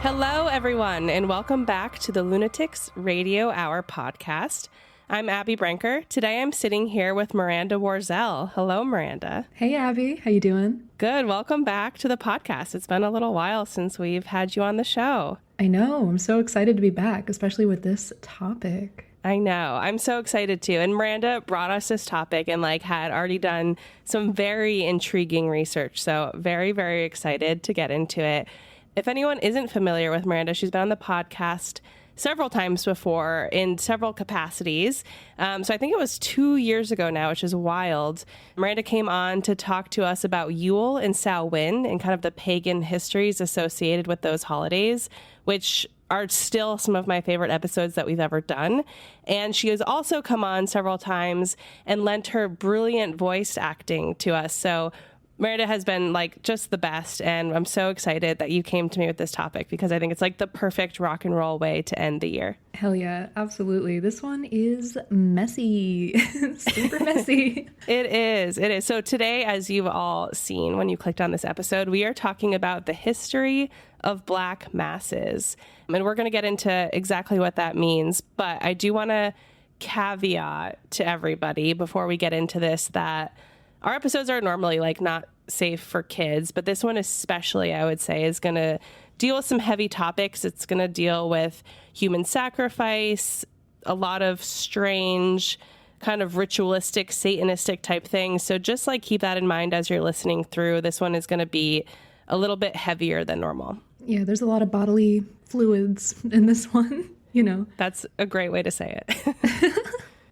Hello, everyone, and welcome back to the Lunatics Radio Hour podcast. I'm Abby Brenker. Today I'm sitting here with Miranda Warzel. Hello, Miranda. Hey, Abby. How you doing? Good. Welcome back to the podcast. It's been a little while since we've had you on the show. I know. I'm so excited to be back, especially with this topic. I know. I'm so excited too. And Miranda brought us this topic and had already done some very intriguing research. So very, very excited to get into it. If anyone isn't familiar with Miranda, she's been on the podcast several times before in several capacities. So I think it was 2 years ago now, which is wild. Miranda came on to talk to us about Yule and Samhain and kind of the pagan histories associated with those holidays, which are still some of my favorite episodes that we've ever done. And she has also come on several times and lent her brilliant voice acting to us. So Miranda has been just the best, and I'm so excited that you came to me with this topic because I think it's the perfect rock and roll way to end the year. Hell yeah, absolutely. This one is messy, super messy. It is. So today, as you've all seen when you clicked on this episode, we are talking about the history of Black masses. And we're going to get into exactly what that means, but I do want to caveat to everybody before we get into this that our episodes are normally not safe for kids, but this one especially, I would say, is going to deal with some heavy topics. It's going to deal with human sacrifice, a lot of strange kind of ritualistic, satanistic type things. So just keep that in mind as you're listening through. This one is going to be a little bit heavier than normal. Yeah, there's a lot of bodily fluids in this one, That's a great way to say it.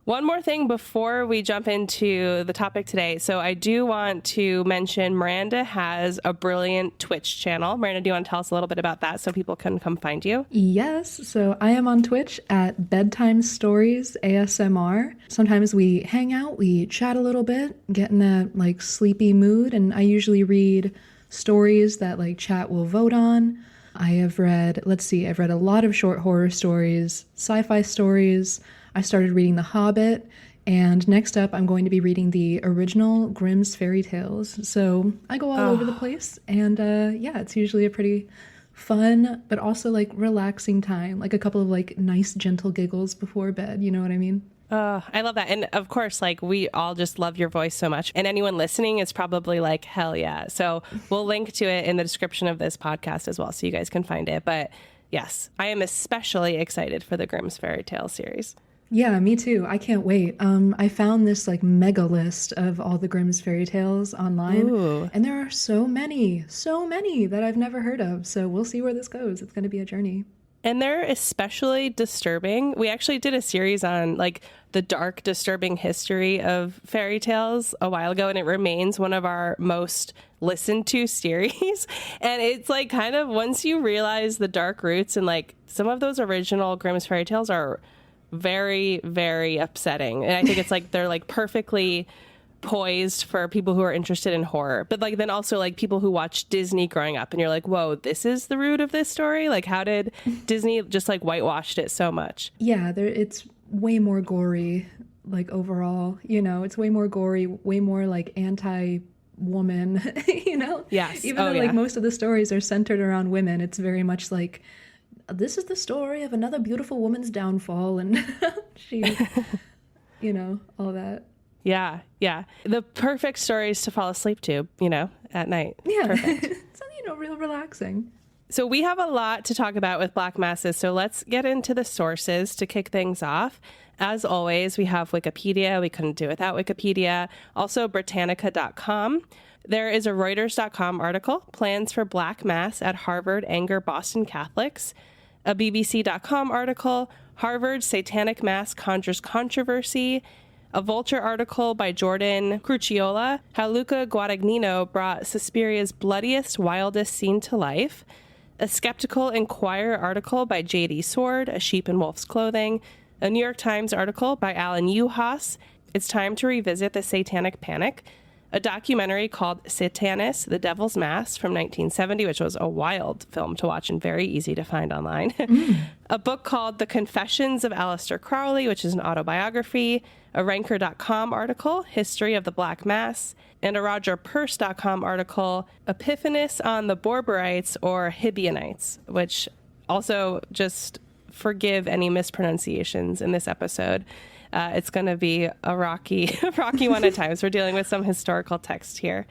One more thing before we jump into the topic today. So I do want to mention Miranda has a brilliant Twitch channel. Miranda, do you want to tell us a little bit about that so people can come find you? Yes. So I am on Twitch at Bedtime Stories ASMR. Sometimes we hang out, we chat a little bit, get in that sleepy mood. And I usually read stories that chat will vote on. I've read a lot of short horror stories, sci-fi stories. I started reading The Hobbit, and next up I'm going to be reading the original Grimm's fairy tales. So I go all over the place, and it's usually a pretty fun, but also relaxing time, a couple of nice gentle giggles before bed, you know what I mean? I love that. And of course, we all just love your voice so much. And anyone listening is probably hell yeah. So we'll link to it in the description of this podcast as well, so you guys can find it. But yes, I am especially excited for the Grimm's fairy tale series. Yeah, me too. I can't wait. I found this mega list of all the Grimm's fairy tales online. Ooh. And there are so many that I've never heard of. So we'll see where this goes. It's going to be a journey. And they're especially disturbing. We actually did a series on the dark, disturbing history of fairy tales a while ago, and it remains one of our most listened to series. And it's kind of once you realize the dark roots and some of those original Grimm's fairy tales are very, very upsetting. And I think it's they're perfectly poised for people who are interested in horror, but then also people who watch Disney growing up and you're whoa, this is the root of this story. How did Disney just whitewashed it so much? Yeah, it's way more gory, overall, it's way more gory, way more anti-woman, Yes. Even though most of the stories are centered around women, it's very much this is the story of another beautiful woman's downfall and she, all that. Yeah. The perfect stories to fall asleep to, at night. Yeah. Perfect. So, real relaxing. So we have a lot to talk about with Black masses. So let's get into the sources to kick things off. As always, we have Wikipedia. We couldn't do it without Wikipedia. Also Britannica.com. There is a Reuters.com article, Plans for Black Mass at Harvard Anger Boston Catholics. A BBC.com article, Harvard Satanic Mass Conjures Controversy. A Vulture article by Jordan Crucchiola, How Luca Guadagnino Brought Suspiria's Bloodiest, Wildest Scene to Life. A Skeptical Inquirer article by J.D. Sword, A Sheep in Wolf's Clothing. A New York Times article by Alan Uhas, It's Time to Revisit the Satanic Panic. a documentary called Satanis, The Devil's Mass from 1970, which was a wild film to watch and very easy to find online. A book called The Confessions of Aleister Crowley, which is an autobiography, a Ranker.com article, History of the Black Mass, and a RogerPerce.com article, Epiphanis on the Borborites or Hibionites, which also just forgive any mispronunciations in this episode. It's going to be a rocky one at times. We're dealing with some historical text here.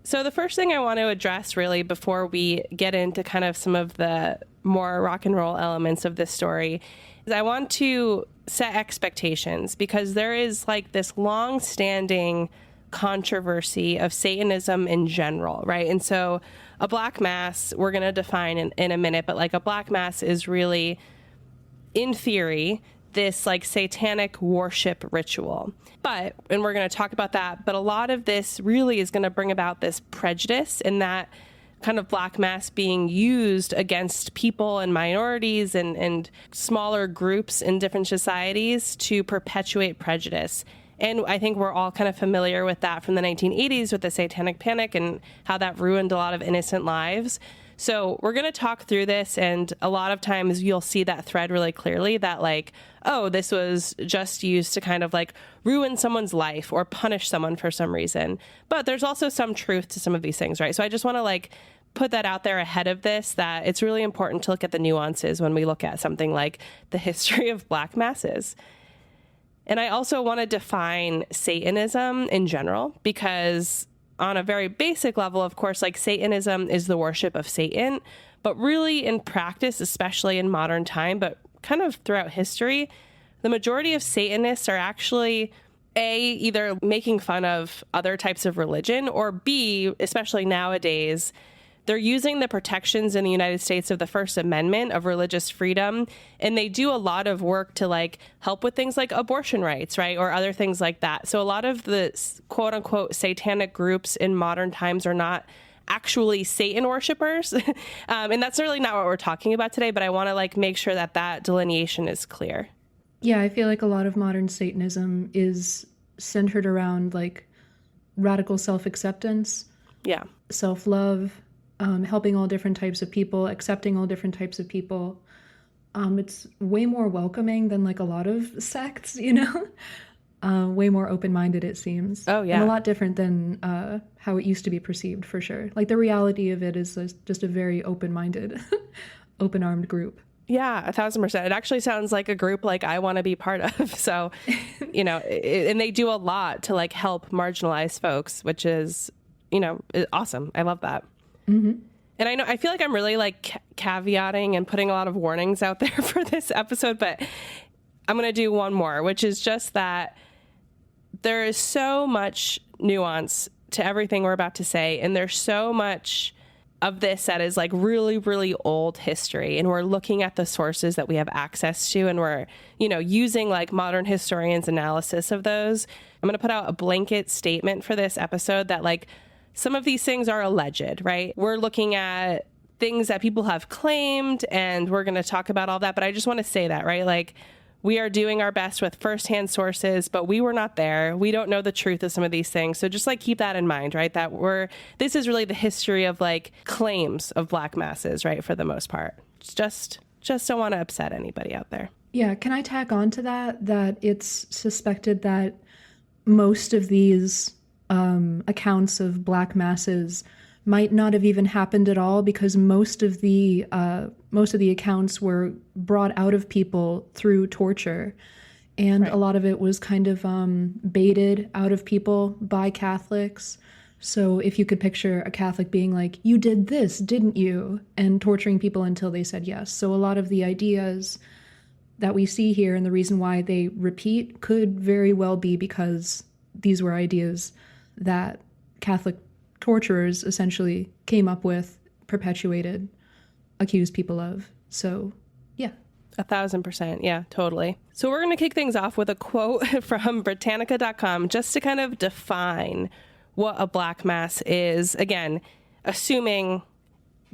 So the first thing I want to address really before we get into kind of some of the more rock and roll elements of this story is I want to set expectations, because there is like this long-standing controversy of Satanism in general, right? And so a black mass, we're going to define in a minute, but like a black mass is really, in theory, this like satanic worship ritual. And we're going to talk about that, but a lot of this really is going to bring about this prejudice in that kind of black mass being used against people and minorities and smaller groups in different societies to perpetuate prejudice. And I think we're all kind of familiar with that from the 1980s with the Satanic Panic and how that ruined a lot of innocent lives. So we're going to talk through this, and a lot of times you'll see that thread really clearly that like, oh, this was just used to kind of like ruin someone's life or punish someone for some reason. But there's also some truth to some of these things, right? So I just want to like put that out there ahead of this, that it's really important to look at the nuances when we look at something like the history of black masses. And I also want to define Satanism in general, because on a very basic level, of course, like Satanism is the worship of Satan, but really in practice, especially in modern time, but kind of throughout history, the majority of Satanists are actually either making fun of other types of religion, or B, especially nowadays, they're using the protections in the United States of the First Amendment of religious freedom, and they do a lot of work to like help with things like abortion rights, right, or other things like that. So a lot of the quote unquote satanic groups in modern times are not actually Satan worshipers, and that's really not what we're talking about today. But I want to like make sure that that delineation is clear. Yeah, I feel like a lot of modern Satanism is centered around like radical self-acceptance, self-love. Helping all different types of people, accepting all different types of people. It's way more welcoming than like a lot of sects, you know? Way more open-minded, it seems. Oh, yeah. And a lot different than how it used to be perceived, for sure. Like the reality of it is just a very open-minded, open-armed group. Yeah, 1,000%. It actually sounds like a group like I want to be part of. So, you know, and they do a lot to like help marginalized folks, which is, you know, awesome. I love that. And I feel like I'm really like caveating and putting a lot of warnings out there for this episode, but I'm going to do one more, which is just that there is so much nuance to everything we're about to say. And there's so much of this that is like really, really old history. And we're looking at the sources that we have access to, and we're, you know, using like modern historians' analysis of those. I'm going to put out a blanket statement for this episode that like, some of these things are alleged, right? We're looking at things that people have claimed, and we're going to talk about all that. But I just want to say that, right? Like, we are doing our best with firsthand sources, but we were not there. We don't know the truth of some of these things. So just like keep that in mind, right? That this is really the history of like claims of black masses, right? For the most part. Just don't want to upset anybody out there. Yeah. Can I tack on to that it's suspected that most of these accounts of black masses might not have even happened at all, because most of the accounts were brought out of people through torture, and a lot of it was kind of baited out of people by Catholics. So if you could picture a Catholic being like, "You did this, didn't you?" and torturing people until they said yes. So a lot of the ideas that we see here and the reason why they repeat could very well be because these were ideas that Catholic torturers essentially came up with, perpetuated, accused people of. So, yeah. 1,000%. Yeah, totally. So we're going to kick things off with a quote from Britannica.com just to kind of define what a black mass is. Again, assuming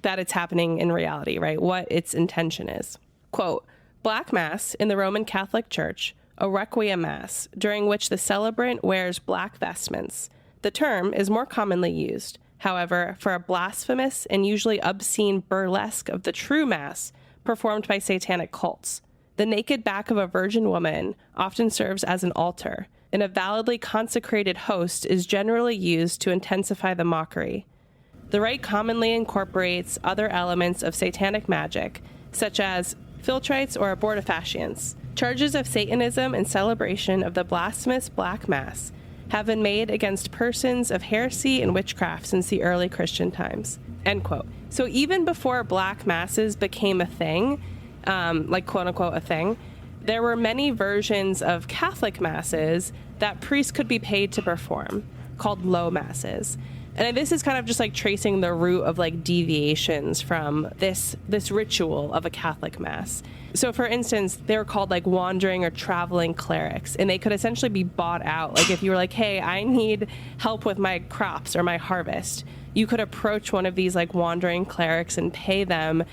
that it's happening in reality, right? What its intention is. Quote, "Black mass in the Roman Catholic Church, a requiem mass during which the celebrant wears black vestments, The term is more commonly used, however, for a blasphemous and usually obscene burlesque of the true Mass performed by satanic cults. The naked back of a virgin woman often serves as an altar, and a validly consecrated host is generally used to intensify the mockery. The rite commonly incorporates other elements of satanic magic, such as philtrites or abortifacients. Charges of Satanism and celebration of the blasphemous Black Mass have been made against persons of heresy and witchcraft since the early Christian times. End quote. So even before Black Masses became a thing, like quote unquote a thing, there were many versions of Catholic Masses that priests could be paid to perform, called low Masses. And this is kind of just like tracing the root of like deviations from this ritual of a Catholic Mass. So for instance, they were called like wandering or traveling clerics, and they could essentially be bought out. Like if you were like, hey, I need help with my crops or my harvest, you could approach one of these like wandering clerics and pay them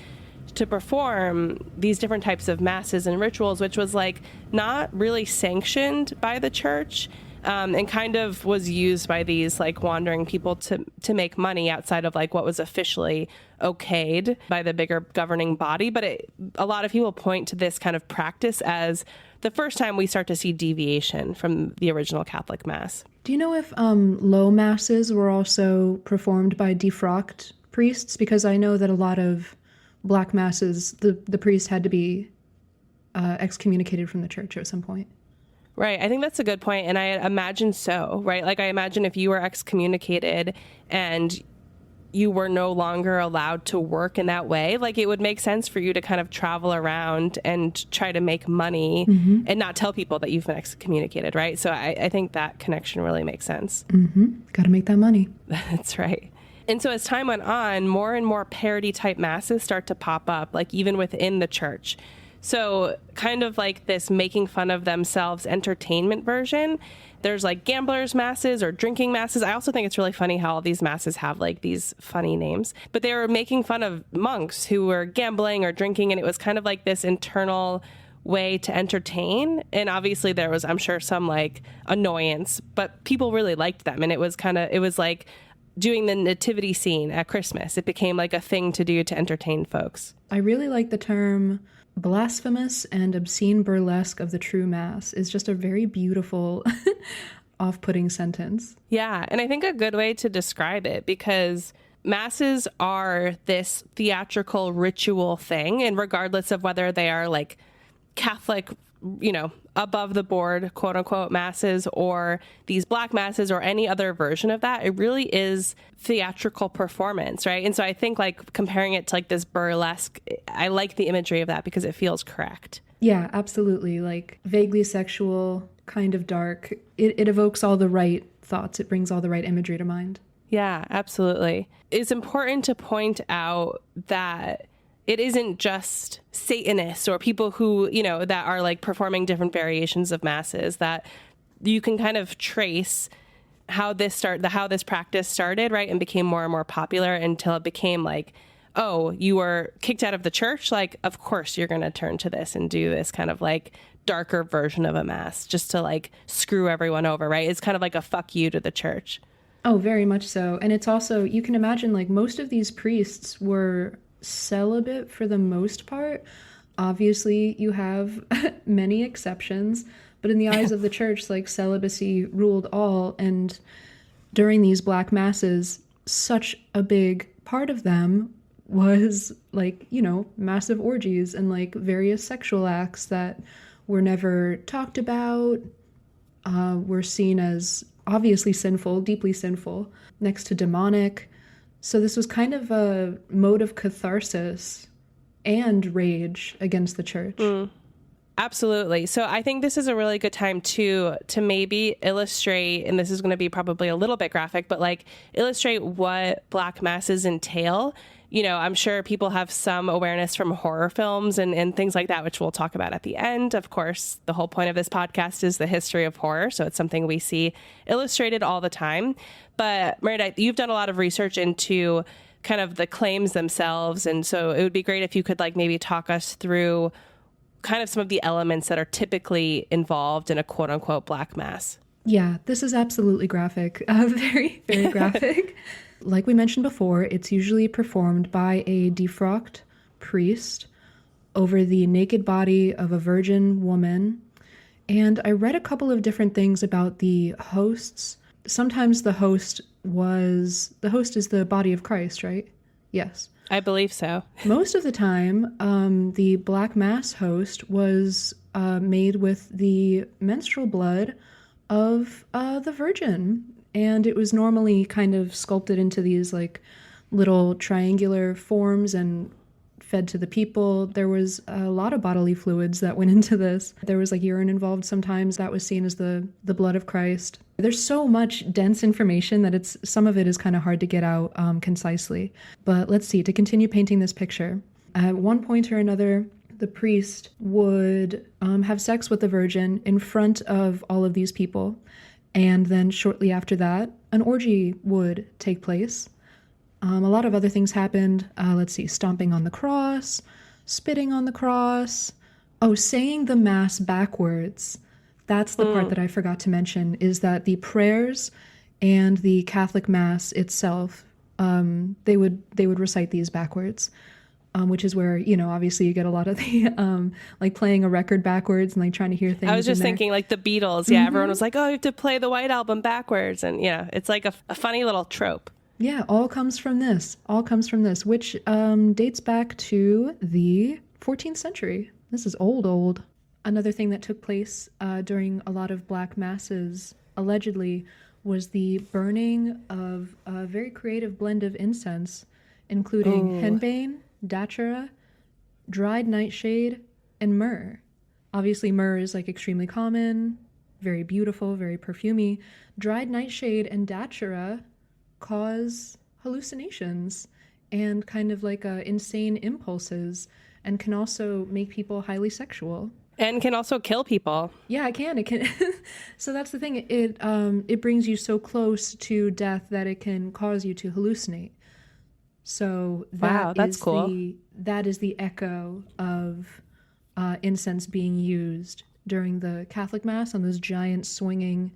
to perform these different types of masses and rituals, which was like not really sanctioned by the church. And kind of was used by these like wandering people to make money outside of like what was officially okayed by the bigger governing body. But a lot of people point to this kind of practice as the first time we start to see deviation from the original Catholic Mass. Do you know if low masses were also performed by defrocked priests? Because I know that a lot of Black Masses, the priest had to be excommunicated from the church at some point. Right. I think that's a good point. And I imagine so, right? Like I imagine if you were excommunicated and you were no longer allowed to work in that way, like it would make sense for you to kind of travel around and try to make money and not tell people that you've been excommunicated, right? So I think that connection really makes sense. Got to make that money. That's right. And so as time went on, more and more parody type masses start to pop up, like even within the church. So kind of like this making fun of themselves entertainment version. There's like gamblers masses or drinking masses. I also think it's really funny how all these masses have like these funny names. But they were making fun of monks who were gambling or drinking, and it was kind of like this internal way to entertain. And obviously there was, I'm sure, some like annoyance, but people really liked them. And it was like doing the nativity scene at Christmas. It became like a thing to do to entertain folks. I really like the term blasphemous and obscene burlesque of the true Mass. Is just a very beautiful, off-putting sentence. Yeah, and I think a good way to describe it, because masses are this theatrical ritual thing, and regardless of whether they are like Catholic, above the board, quote unquote, masses, or these Black masses, or any other version of that, it really is theatrical performance, right? And so I think like comparing it to like this burlesque, I like the imagery of that because it feels correct. Yeah, absolutely. Like vaguely sexual, kind of dark. It evokes all the right thoughts. It brings all the right imagery to mind. Yeah, absolutely. It's important to point out that it isn't just Satanists or people who, that are like performing different variations of masses, that you can kind of trace how this practice started, right? And became more and more popular until it became like, oh, you were kicked out of the church. Like, of course you're going to turn to this and do this kind of like darker version of a mass just to like screw everyone over, right? It's kind of like a fuck you to the church. Oh, very much so. And it's also, you can imagine like most of these priests were celibate for the most part. Obviously, you have many exceptions, but in the eyes of the church, like celibacy ruled all. And during these Black Masses, such a big part of them was like, massive orgies and like various sexual acts that were never talked about, were seen as obviously sinful, deeply sinful, next to demonic. So this was kind of a mode of catharsis and rage against the church. Absolutely. So I think this is a really good time to maybe illustrate, and this is going to be probably a little bit graphic, but like illustrate what Black masses entail. I'm sure people have some awareness from horror films and things like that, which we'll talk about at the end. Of course, the whole point of this podcast is the history of horror. So it's something we see illustrated all the time. But Miranda, you've done a lot of research into kind of the claims themselves. And so it would be great if you could like maybe talk us through kind of some of the elements that are typically involved in a quote unquote Black Mass. Yeah, this is absolutely graphic. Very, very graphic. Like we mentioned before, it's usually performed by a defrocked priest over the naked body of a virgin woman. And I read a couple of different things about the hosts. Sometimes the host is the body of Christ, right? Yes. I believe so. Most of the time, the Black Mass host was made with the menstrual blood of the Virgin. And it was normally kind of sculpted into these like little triangular forms and fed to the people. There was a lot of bodily fluids that went into this. There was like urine involved sometimes. That was seen as the blood of Christ. There's so much dense information that some of it is kind of hard to get out concisely. But let's see, to continue painting this picture. At one point or another, the priest would have sex with the Virgin in front of all of these people. And then shortly after that, an orgy would take place. A lot of other things happened. Let's see, stomping on the cross, spitting on the cross. Oh, saying the Mass backwards. That's the part that I forgot to mention, is that the prayers and the Catholic Mass itself, they would recite these backwards, which is where, obviously you get a lot of the, like playing a record backwards and like trying to hear things. I was just thinking like the Beatles. Yeah, everyone was like, oh, you have to play the White Album backwards. And yeah, it's like a funny little trope. Yeah, all comes from this, which dates back to the 14th century. This is old. Another thing that took place during a lot of Black Masses, allegedly, was the burning of a very creative blend of incense, including henbane, datura, dried nightshade, and myrrh. Obviously, myrrh is like extremely common, very beautiful, very perfumey. Dried nightshade and datura cause hallucinations and kind of like insane impulses, and can also make people highly sexual. And can also kill people. Yeah, it can. So that's the thing. It brings you so close to death that it can cause you to hallucinate. So that's cool. That is the echo of incense being used during the Catholic Mass on those giant swinging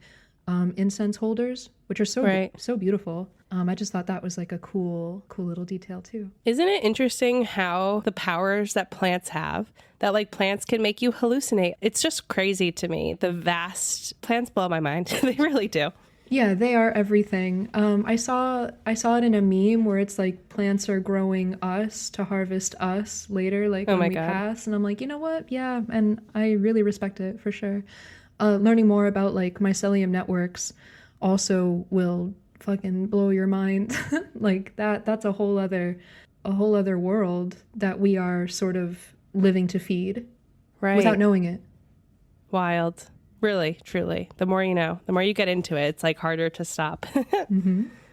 incense holders, which are so beautiful. I just thought that was like a cool little detail too. Isn't it interesting how the powers that plants have, that like plants can make you hallucinate? It's just crazy to me. Plants blow my mind. They really do. Yeah, they are everything. I saw it in a meme where it's like plants are growing us to harvest us later, like when we pass. And I'm like, you know what? Yeah, and I really respect it for sure. Learning more about like mycelium networks also will fucking blow your mind. Like that's a whole other world that we are sort of living to feed, right, without knowing it. Wild. Really, truly. The more you know, the more you get into it, it's like harder to stop.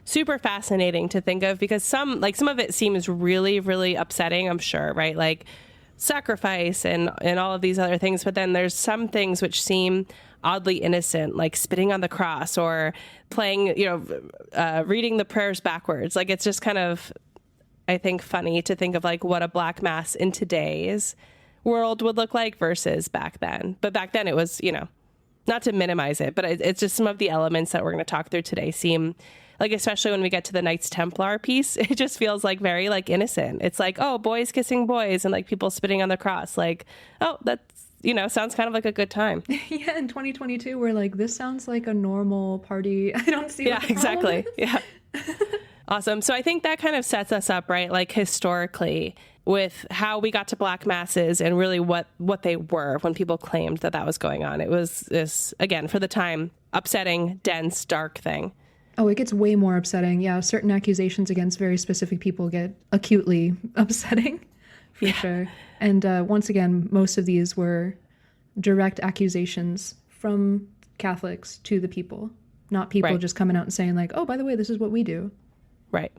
Super fascinating to think of, because some of it seems really, really upsetting, I'm sure, right? Like sacrifice and all of these other things. But then there's some things which seem oddly innocent, like spitting on the cross or playing, reading the prayers backwards. Like it's just kind of, I think, funny to think of like what a Black Mass in today's world would look like versus back then. But back then it was, not to minimize it, but it's just some of the elements that we're going to talk through today seem like, especially when we get to the Knights Templar piece, it just feels like very like innocent. It's like, oh, boys kissing boys and like people spitting on the cross. Like, oh, that's, sounds kind of like a good time. Yeah, in 2022, we're like, this sounds like a normal party. I don't see what the exactly. Problem is. Yeah. Awesome. So I think that kind of sets us up, right? Like historically, with how we got to Black Masses and really what they were when people claimed that was going on. It was this, again, for the time, upsetting, dense, dark thing. Oh, it gets way more upsetting. Yeah, certain accusations against very specific people get acutely upsetting, for sure. And once again, most of these were direct accusations from Catholics to the people, not people just coming out and saying like, oh, by the way, this is what we do. Right.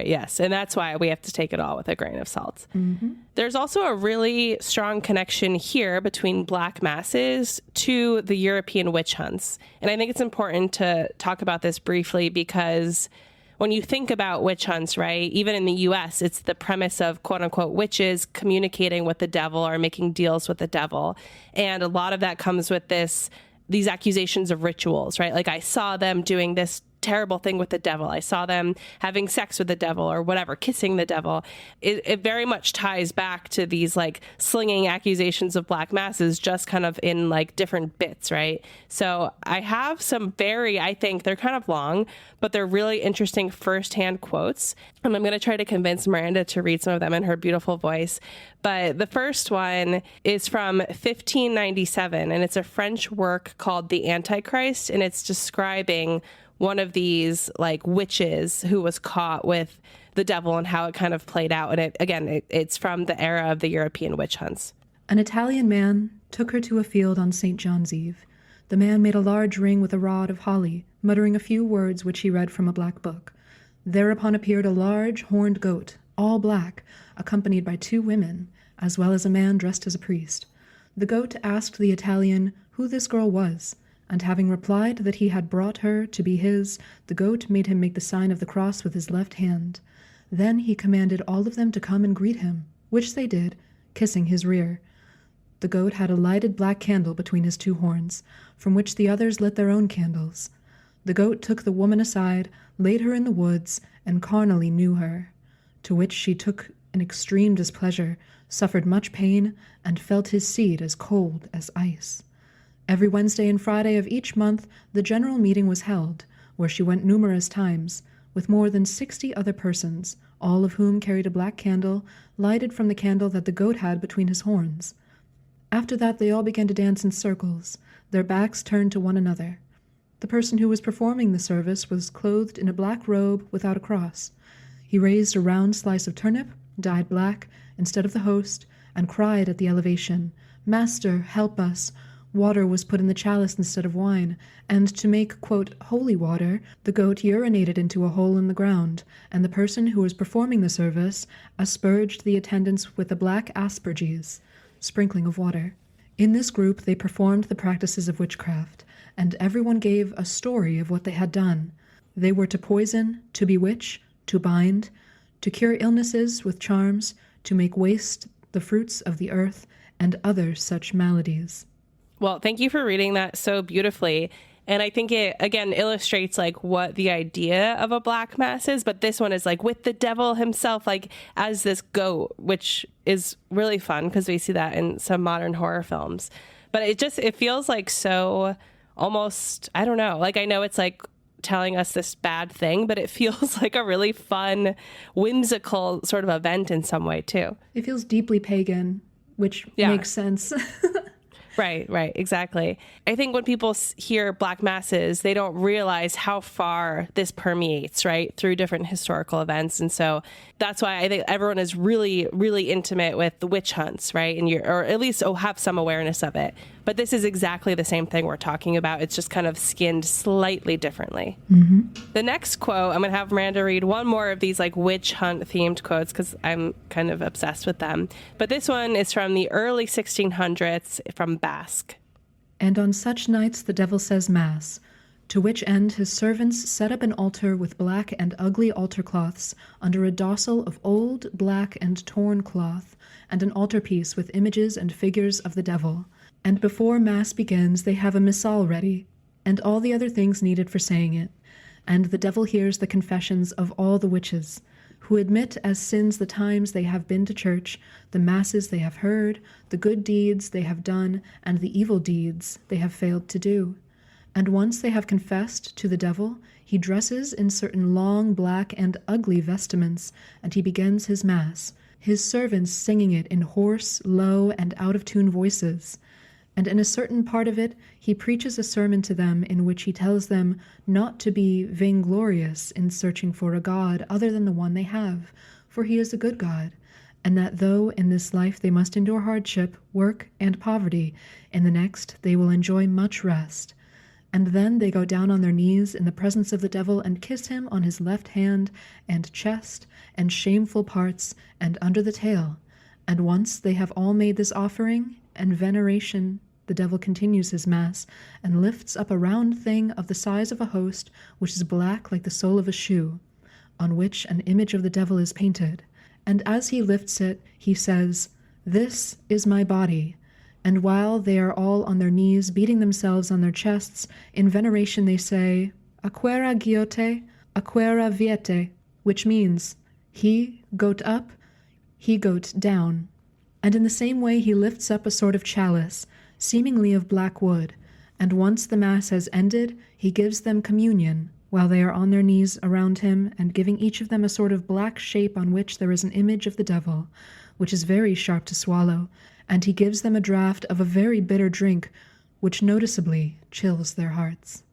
Yes. And that's why we have to take it all with a grain of salt. Mm-hmm. There's also a really strong connection here between Black Masses to the European witch hunts. And I think it's important to talk about this briefly because when you think about witch hunts, right, even in the U.S., it's the premise of quote unquote witches communicating with the devil or making deals with the devil. And a lot of that comes with this these accusations of rituals, right? Like I saw them doing this terrible thing with the devil. I saw them having sex with the devil or whatever, kissing the devil. It very much ties back to these like slinging accusations of black masses, just kind of in like different bits, right? So I have some I think they're kind of long, but they're really interesting firsthand quotes. And I'm going to try to convince Miranda to read some of them in her beautiful voice. But the first one is from 1597, and it's a French work called The Antichrist, and it's describing one of these like witches who was caught with the devil and how it kind of played out. And it's from the era of the European witch hunts. An Italian man took her to a field on St. John's Eve. The man made a large ring with a rod of holly, muttering a few words which he read from a black book. Thereupon appeared a large horned goat, all black, accompanied by 2 women, as well as a man dressed as a priest. The goat asked the Italian who this girl was, and having replied that he had brought her to be his, the goat made him make the sign of the cross with his left hand. Then he commanded all of them to come and greet him, which they did, kissing his rear. The goat had a lighted black candle between his 2 horns, from which the others lit their own candles. The goat took the woman aside, laid her in the woods, and carnally knew her, to which she took an extreme displeasure, suffered much pain, and felt his seed as cold as ice. Every Wednesday and Friday of each month the general meeting was held, where she went numerous times, with more than 60 other persons, all of whom carried a black candle, lighted from the candle that the goat had between his horns. After that they all began to dance in circles, their backs turned to one another. The person who was performing the service was clothed in a black robe without a cross. He raised a round slice of turnip, dyed black, instead of the host, and cried at the elevation, "Master, help us!" Water was put in the chalice instead of wine, and to make, quote, holy water, the goat urinated into a hole in the ground, and the person who was performing the service asperged the attendants with a black asperges, sprinkling of water. In this group they performed the practices of witchcraft, and everyone gave a story of what they had done. They were to poison, to bewitch, to bind, to cure illnesses with charms, to make waste the fruits of the earth, and other such maladies. Well, thank you for reading that so beautifully. And I think it, again, illustrates like what the idea of a black mass is. But this one is like with the devil himself, like as this goat, which is really fun because we see that in some modern horror films. But it feels like so almost, I don't know, like I know it's like telling us this bad thing, but it feels like a really fun, whimsical sort of event in some way, too. It feels deeply pagan, which makes sense. Right, exactly. I think when people hear black masses, they don't realize how far this permeates, right, through different historical events. And so that's why I think everyone is really, really intimate with the witch hunts, right? And or at least have some awareness of it. But this is exactly the same thing we're talking about. It's just kind of skinned slightly differently. Mm-hmm. The next quote, I'm going to have Miranda read one more of these like witch hunt themed quotes because I'm kind of obsessed with them. But this one is from the early 1600s from Basque. And on such nights the devil says mass, to which end his servants set up an altar with black and ugly altar cloths under a dossal of old, black, and torn cloth, and an altarpiece with images and figures of the devil. And before Mass begins, they have a missal ready, and all the other things needed for saying it. And the devil hears the confessions of all the witches, who admit as sins the times they have been to church, the masses they have heard, the good deeds they have done, and the evil deeds they have failed to do. And once they have confessed to the devil, he dresses in certain long, black, and ugly vestments, and he begins his Mass, his servants singing it in hoarse, low, and out-of-tune voices. And in a certain part of it he preaches a sermon to them in which he tells them not to be vainglorious in searching for a God other than the one they have, for he is a good God, and that though in this life they must endure hardship, work, and poverty, in the next they will enjoy much rest. And then they go down on their knees in the presence of the devil and kiss him on his left hand and chest and shameful parts and under the tail. And once they have all made this offering and veneration, the devil continues his Mass and lifts up a round thing of the size of a host, which is black like the sole of a shoe, on which an image of the devil is painted. And as he lifts it, he says, "This is my body." And while they are all on their knees, beating themselves on their chests, in veneration they say, Aquera giote, aquera viete, which means, he, goat up, he, goat down. And in the same way he lifts up a sort of chalice, seemingly of black wood, and once the Mass has ended, he gives them communion, while they are on their knees around him, and giving each of them a sort of black shape on which there is an image of the devil, which is very sharp to swallow, and he gives them a draught of a very bitter drink, which noticeably chills their hearts.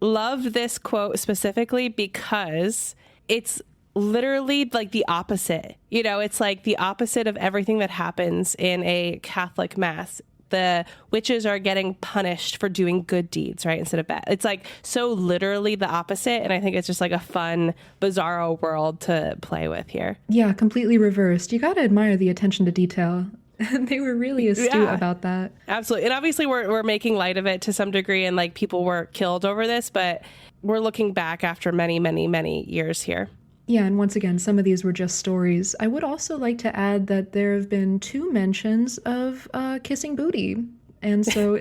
Love this quote specifically because it's literally like the opposite. You know, it's like the opposite of everything that happens in a Catholic Mass. The witches are getting punished for doing good deeds, right? Instead of bad. It's like so literally the opposite. And I think it's just like a fun, bizarro world to play with here. Yeah, completely reversed. You got to admire the attention to detail. They were really astute about that. Absolutely. And obviously we're making light of it to some degree, and like people were killed over this, but we're looking back after many, many, many years here. Yeah, and once again, some of these were just stories. I would also like to add that there have been 2 mentions of kissing booty. And so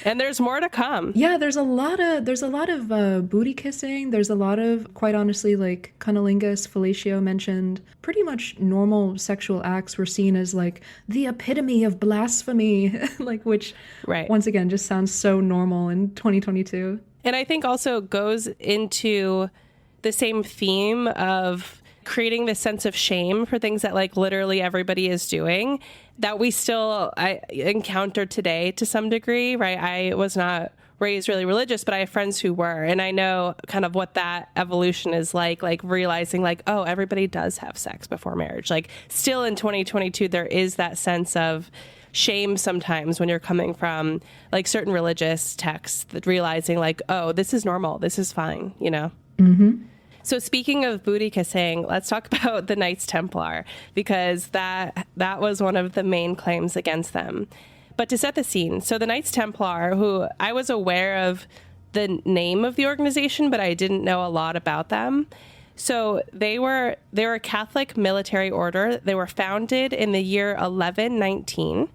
and there's more to come. Yeah, there's a lot of booty kissing. There's a lot of, quite honestly, like cunnilingus, fellatio mentioned. Pretty much normal sexual acts were seen as like the epitome of blasphemy, like which once again just sounds so normal in 2022. And I think also goes into the same theme of creating this sense of shame for things that like literally everybody is doing that we still I encounter today to some degree, right? I was not raised really religious, but I have friends who were, and I know kind of what that evolution is like realizing like, oh, everybody does have sex before marriage. Like still in 2022, there is that sense of shame sometimes when you're coming from like certain religious texts, that realizing like, oh, this is normal. This is fine, you know? Mm-hmm. So speaking of booty kissing, let's talk about the Knights Templar, because that was one of the main claims against them. But to set the scene, so the Knights Templar, who I was aware of the name of the organization, but I didn't know a lot about them. So they were a Catholic military order. They were founded in the year 1119.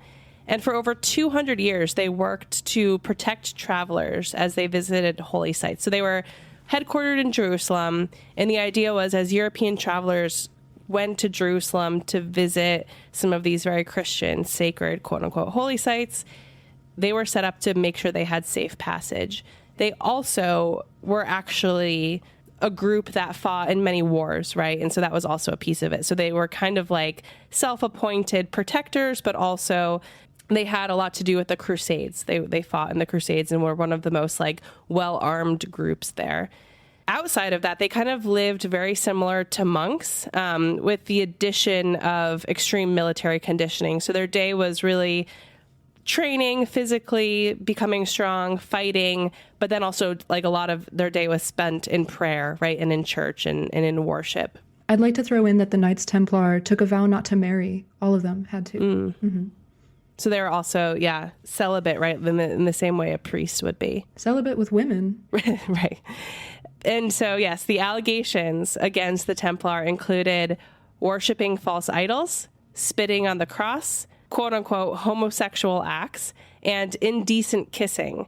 And for over 200 years, they worked to protect travelers as they visited holy sites. So they were headquartered in Jerusalem, and the idea was as European travelers went to Jerusalem to visit some of these very Christian, sacred, quote-unquote, holy sites, they were set up to make sure they had safe passage. They also were actually a group that fought in many wars, right? And so that was also a piece of it. So they were kind of like self-appointed protectors, but also they had a lot to do with the Crusades. They fought in the Crusades and were one of the most like well-armed groups there. Outside of that, they kind of lived very similar to monks, with the addition of extreme military conditioning. So their day was really training physically, becoming strong, fighting, but then also like a lot of their day was spent in prayer, right? And in church and in worship. I'd like to throw in that the Knights Templar took a vow not to marry. All of them had to. Mm-hmm. So they were also, celibate, right? In the same way a priest would be. Celibate with women. Right. And so, yes, the allegations against the Templar included worshiping false idols, spitting on the cross, quote unquote, homosexual acts, and indecent kissing.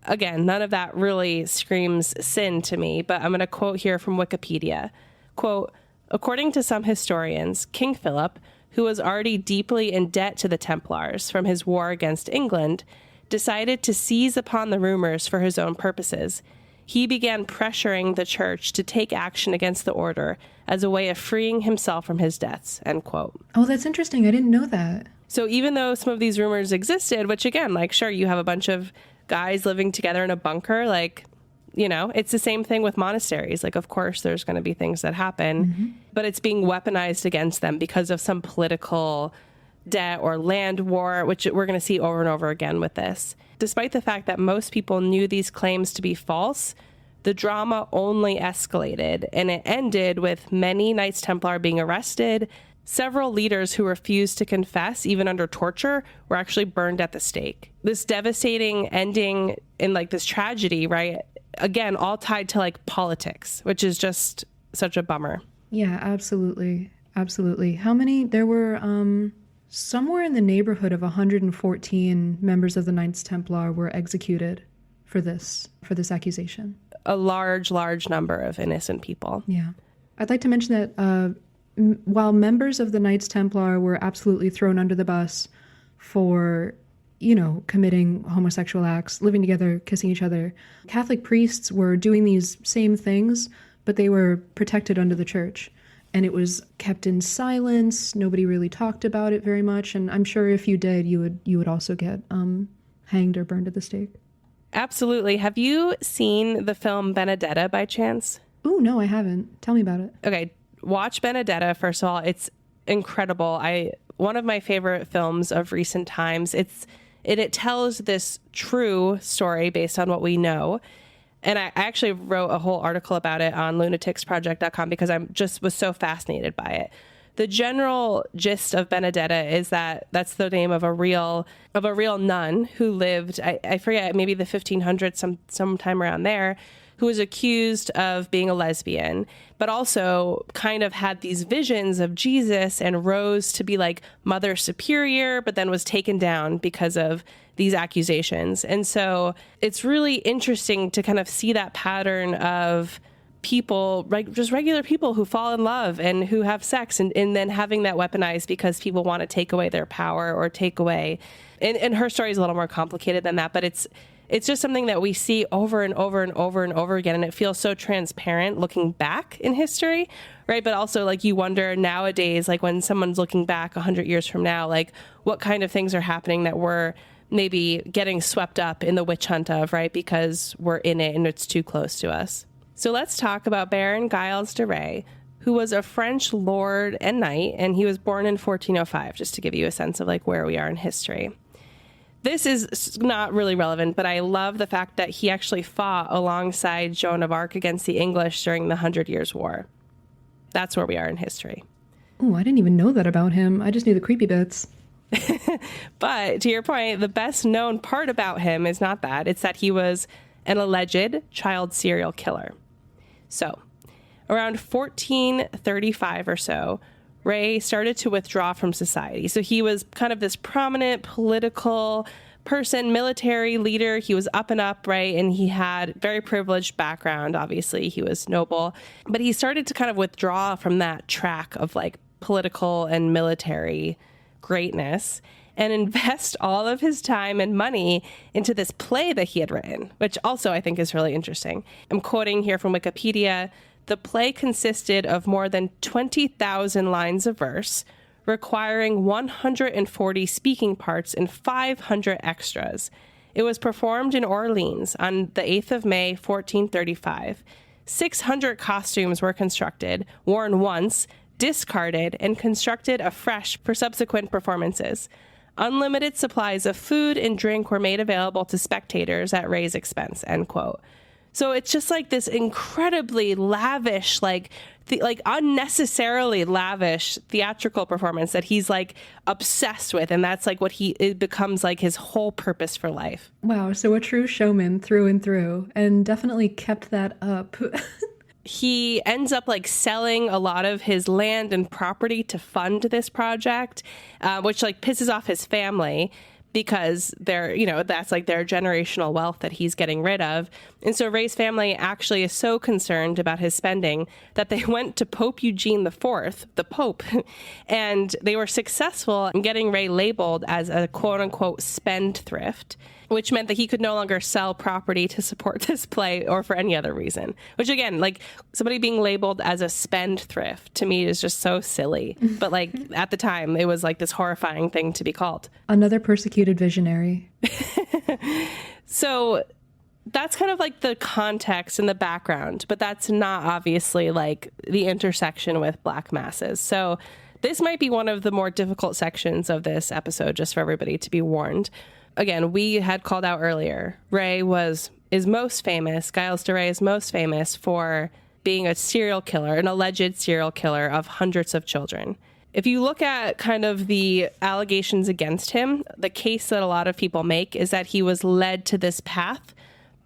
Again, none of that really screams sin to me, but I'm going to quote here from Wikipedia. Quote, according to some historians, King Philip, who was already deeply in debt to the Templars from his war against England, decided to seize upon the rumors for his own purposes. He began pressuring the church to take action against the order as a way of freeing himself from his debts, end quote. Oh, that's interesting. I didn't know that. So even though some of these rumors existed, which again, like, sure, you have a bunch of guys living together in a bunker, like, you know, it's the same thing with monasteries. Like, of course, there's going to be things that happen, but it's being weaponized against them because of some political debt or land war, which we're going to see over and over again with this. Despite the fact that most people knew these claims to be false, the drama only escalated, and it ended with many Knights Templar being arrested. Several leaders who refused to confess, even under torture, were actually burned at the stake. This devastating ending in like this tragedy, right? Again, all tied to like politics, which is just such a bummer. Yeah, absolutely. Absolutely. How many? There were Somewhere in the neighborhood of 114 members of the Knights Templar were executed for this accusation. A large, large number of innocent people. Yeah. I'd like to mention that while members of the Knights Templar were absolutely thrown under the bus for, committing homosexual acts, living together, kissing each other, Catholic priests were doing these same things, but they were protected under the church. And it was kept in silence. Nobody really talked about it very much. And I'm sure if you did, you would also get hanged or burned at the stake. Absolutely. Have you seen the film Benedetta by chance? Oh, no, I haven't. Tell me about it. Okay. Watch Benedetta. First of all, it's incredible. One of my favorite films of recent times. It tells this true story based on what we know. And I actually wrote a whole article about it on lunaticsproject.com because I just was so fascinated by it. The general gist of Benedetta is that that's the name of a real nun who lived, I forget, maybe the 1500s, sometime around there, who was accused of being a lesbian, but also kind of had these visions of Jesus and rose to be like Mother Superior, but then was taken down because of these accusations. And so it's really interesting to kind of see that pattern of people, just regular people who fall in love and who have sex and then having that weaponized because people want to take away their power or take away. And her story is a little more complicated than that, but it's just something that we see over and over and over and over again. And it feels so transparent looking back in history, right? But also like you wonder nowadays, like when someone's looking back 100 years from now, like what kind of things are happening that we're maybe getting swept up in the witch hunt of, right? Because we're in it and it's too close to us. So let's talk about Baron Giles de Rais, who was a French lord and knight, and he was born in 1405, just to give you a sense of like where we are in history. This is not really relevant, but I love the fact that he actually fought alongside Joan of Arc against the English during the 100 Years' War. That's where we are in history. Oh, I didn't even know that about him. I just knew the creepy bits. But to your point, the best known part about him is not that. It's that he was an alleged child serial killer. So around 1435 or so, Ray started to withdraw from society. So he was kind of this prominent political person, military leader. He was up and up, right? And he had very privileged background. Obviously, he was noble. But he started to kind of withdraw from that track of like political and military greatness and invest all of his time and money into this play that he had written, which also I think is really interesting. I'm quoting here from Wikipedia. The play consisted of more than 20,000 lines of verse, requiring 140 speaking parts and 500 extras. It was performed in Orleans on the 8th of May, 1435. 600 costumes were constructed, worn once, discarded, and constructed afresh for subsequent performances. Unlimited supplies of food and drink were made available to spectators at Ray's expense, end quote. So it's just like this incredibly lavish, like unnecessarily lavish theatrical performance that he's like obsessed with. And that's like it becomes like his whole purpose for life. Wow. So a true showman through and through, and definitely kept that up. He ends up like selling a lot of his land and property to fund this project, which like pisses off his family because that's like their generational wealth that he's getting rid of. And so Ray's family actually is so concerned about his spending that they went to Pope Eugene IV, the Pope, and they were successful in getting Ray labeled as a quote unquote spendthrift, which meant that he could no longer sell property to support this play or for any other reason. Which again, like somebody being labeled as a spendthrift to me is just so silly. But like at the time, it was like this horrifying thing to be called. Another persecuted visionary. So that's kind of like the context and the background, but that's not obviously like the intersection with Black masses. So this might be one of the more difficult sections of this episode, just for everybody to be warned. Again, we had called out earlier, Giles de Rais is most famous for being a serial killer, an alleged serial killer of hundreds of children. If you look at kind of the allegations against him, the case that a lot of people make is that he was led to this path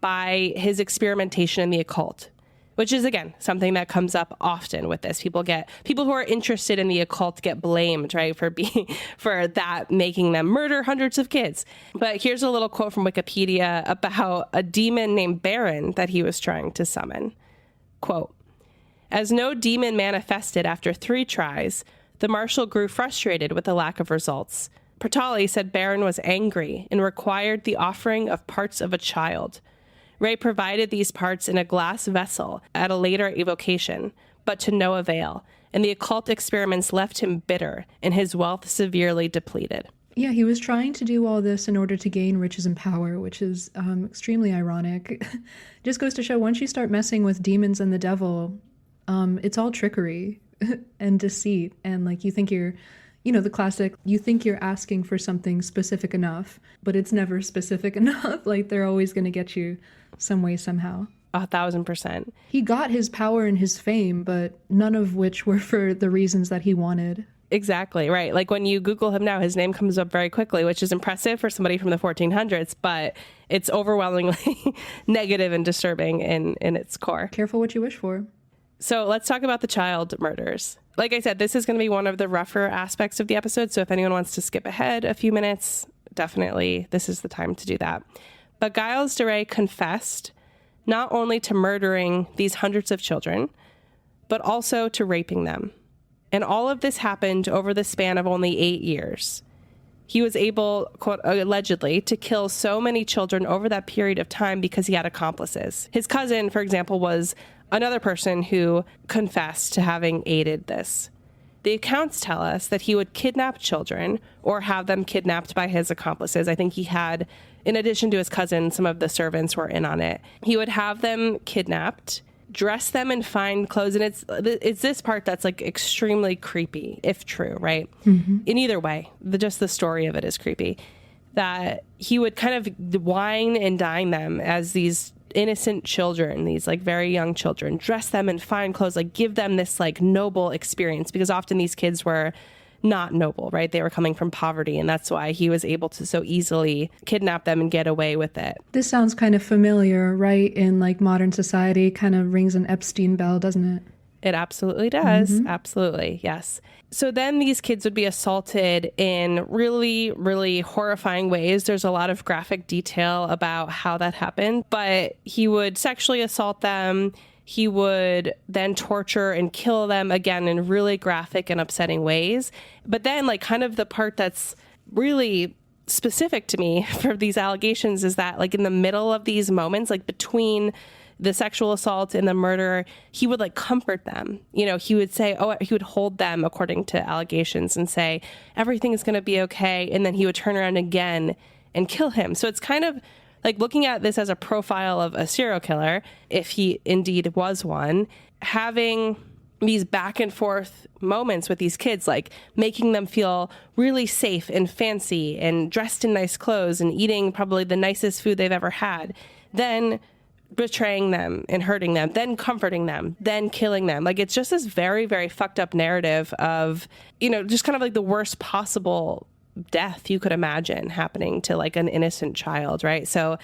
by his experimentation in the occult, which is, again, something that comes up often with this. People who are interested in the occult get blamed, right, for that making them murder hundreds of kids. But here's a little quote from Wikipedia about a demon named Baron that he was trying to summon. Quote, "As no demon manifested after 3 tries, the marshal grew frustrated with the lack of results. Pertali said Baron was angry and required the offering of parts of a child. Ray provided these parts in a glass vessel at a later evocation, but to no avail, and the occult experiments left him bitter and his wealth severely depleted." Yeah, he was trying to do all this in order to gain riches and power, which is extremely ironic. Just goes to show, once you start messing with demons and the devil, it's all trickery and deceit. And like, you think you're, the classic, you think you're asking for something specific enough, but it's never specific enough. Like, they're always going to get you some way, somehow. 1,000%. He got his power and his fame, but none of which were for the reasons that he wanted. Exactly, right. Like, when you Google him now, his name comes up very quickly, which is impressive for somebody from the 1400s, but it's overwhelmingly negative and disturbing in its core. Careful what you wish for. So let's talk about the child murders. Like I said, this is going to be one of the rougher aspects of the episode, so if anyone wants to skip ahead a few minutes, definitely this is the time to do that. But Giles de Rais confessed not only to murdering these hundreds of children, but also to raping them. And all of this happened over the span of only 8 years. He was able, quote, allegedly, to kill so many children over that period of time because he had accomplices. His cousin, for example, was another person who confessed to having aided this. The accounts tell us that he would kidnap children or have them kidnapped by his accomplices. I think he had, in addition to his cousin, some of the servants were in on it. He would have them kidnapped, dress them in fine clothes. And it's this part that's like extremely creepy, if true, right? Mm-hmm. In either way, just the story of it is creepy. That he would kind of wine and dine them as these innocent children, these like very young children, dress them in fine clothes, like give them this like noble experience, because often these kids were not noble, right? They were coming from poverty, and that's why he was able to so easily kidnap them and get away with it. This sounds kind of familiar, right? In like modern society, kind of rings an Epstein bell, doesn't it? It absolutely does. Mm-hmm. Absolutely. Yes. So then these kids would be assaulted in really, really horrifying ways. There's a lot of graphic detail about how that happened, but he would sexually assault them. He would then torture and kill them, again, in really graphic and upsetting ways. But then, like, kind of the part that's really specific to me for these allegations is that, like, in the middle of these moments, like between the sexual assault and the murder, he would like comfort them. He would say, he would hold them, according to allegations, and say, everything is going to be okay. And then he would turn around again and kill him. So it's kind of like looking at this as a profile of a serial killer, if he indeed was one, having these back and forth moments with these kids, like making them feel really safe and fancy and dressed in nice clothes and eating probably the nicest food they've ever had. Then betraying them and hurting them, then comforting them, then killing them. Like, it's just this very, very fucked up narrative of, just kind of like the worst possible death you could imagine happening to like an innocent child, right? So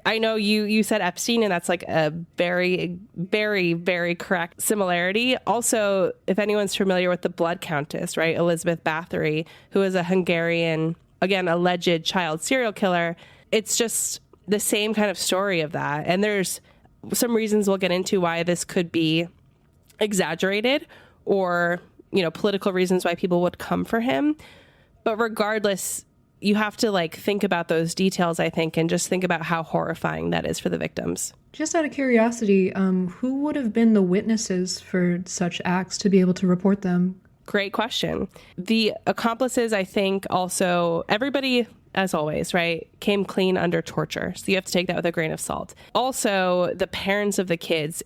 I know you said Epstein, and that's like a very, very, very correct similarity. Also, if anyone's familiar with the Blood Countess, right, Elizabeth Bathory, who is a Hungarian, again, alleged child serial killer, it's just the same kind of story of that. And there's some reasons we'll get into why this could be exaggerated, or, political reasons why people would come for him. But regardless, you have to like think about those details, I think, and just think about how horrifying that is for the victims. Just out of curiosity, who would have been the witnesses for such acts to be able to report them? Great question. The accomplices, I think, also, everybody, as always, right, came clean under torture. So you have to take that with a grain of salt. Also, the parents of the kids,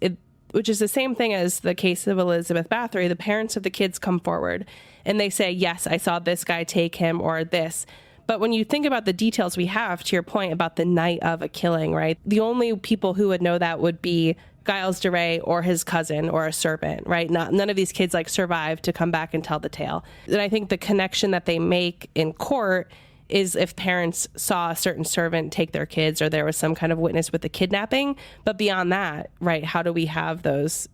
which is the same thing as the case of Elizabeth Bathory, the parents of the kids come forward and they say, yes, I saw this guy take him or this. But when you think about the details we have, to your point about the night of a killing, right, the only people who would know that would be Giles de Rais or his cousin or a servant, right? None of these kids like survived to come back and tell the tale. And I think the connection that they make in court is if parents saw a certain servant take their kids or there was some kind of witness with the kidnapping. But beyond that, right, how do we have those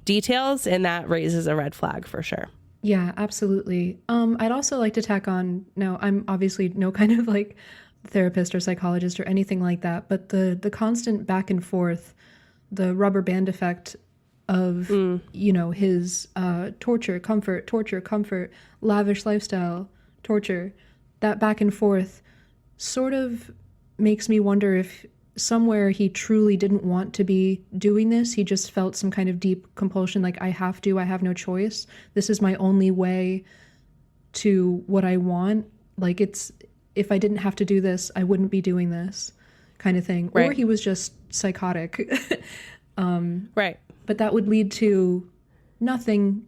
details? And that raises a red flag for sure. Yeah, absolutely. I'd also like to tack on, no, I'm obviously no kind of like therapist or psychologist or anything like that, but the constant back and forth, the rubber band effect of, his torture, comfort, lavish lifestyle, torture, that back and forth sort of makes me wonder if somewhere he truly didn't want to be doing this. He just felt some kind of deep compulsion, like I have no choice. This is my only way to what I want. Like if I didn't have to do this, I wouldn't be doing this kind of thing. Right. Or he was just psychotic. Right. But that would lead to nothing,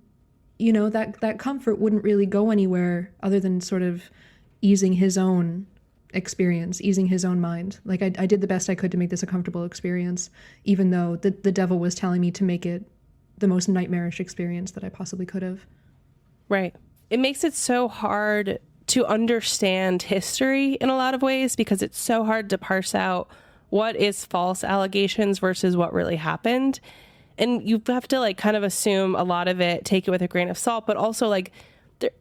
that comfort wouldn't really go anywhere other than sort of easing his own experience, easing his own mind. Like I did the best I could to make this a comfortable experience, even though the devil was telling me to make it the most nightmarish experience that I possibly could have. Right. It makes it so hard to understand history in a lot of ways because it's so hard to parse out what is false allegations versus what really happened. And you have to like kind of assume a lot of it, take it with a grain of salt, but also like,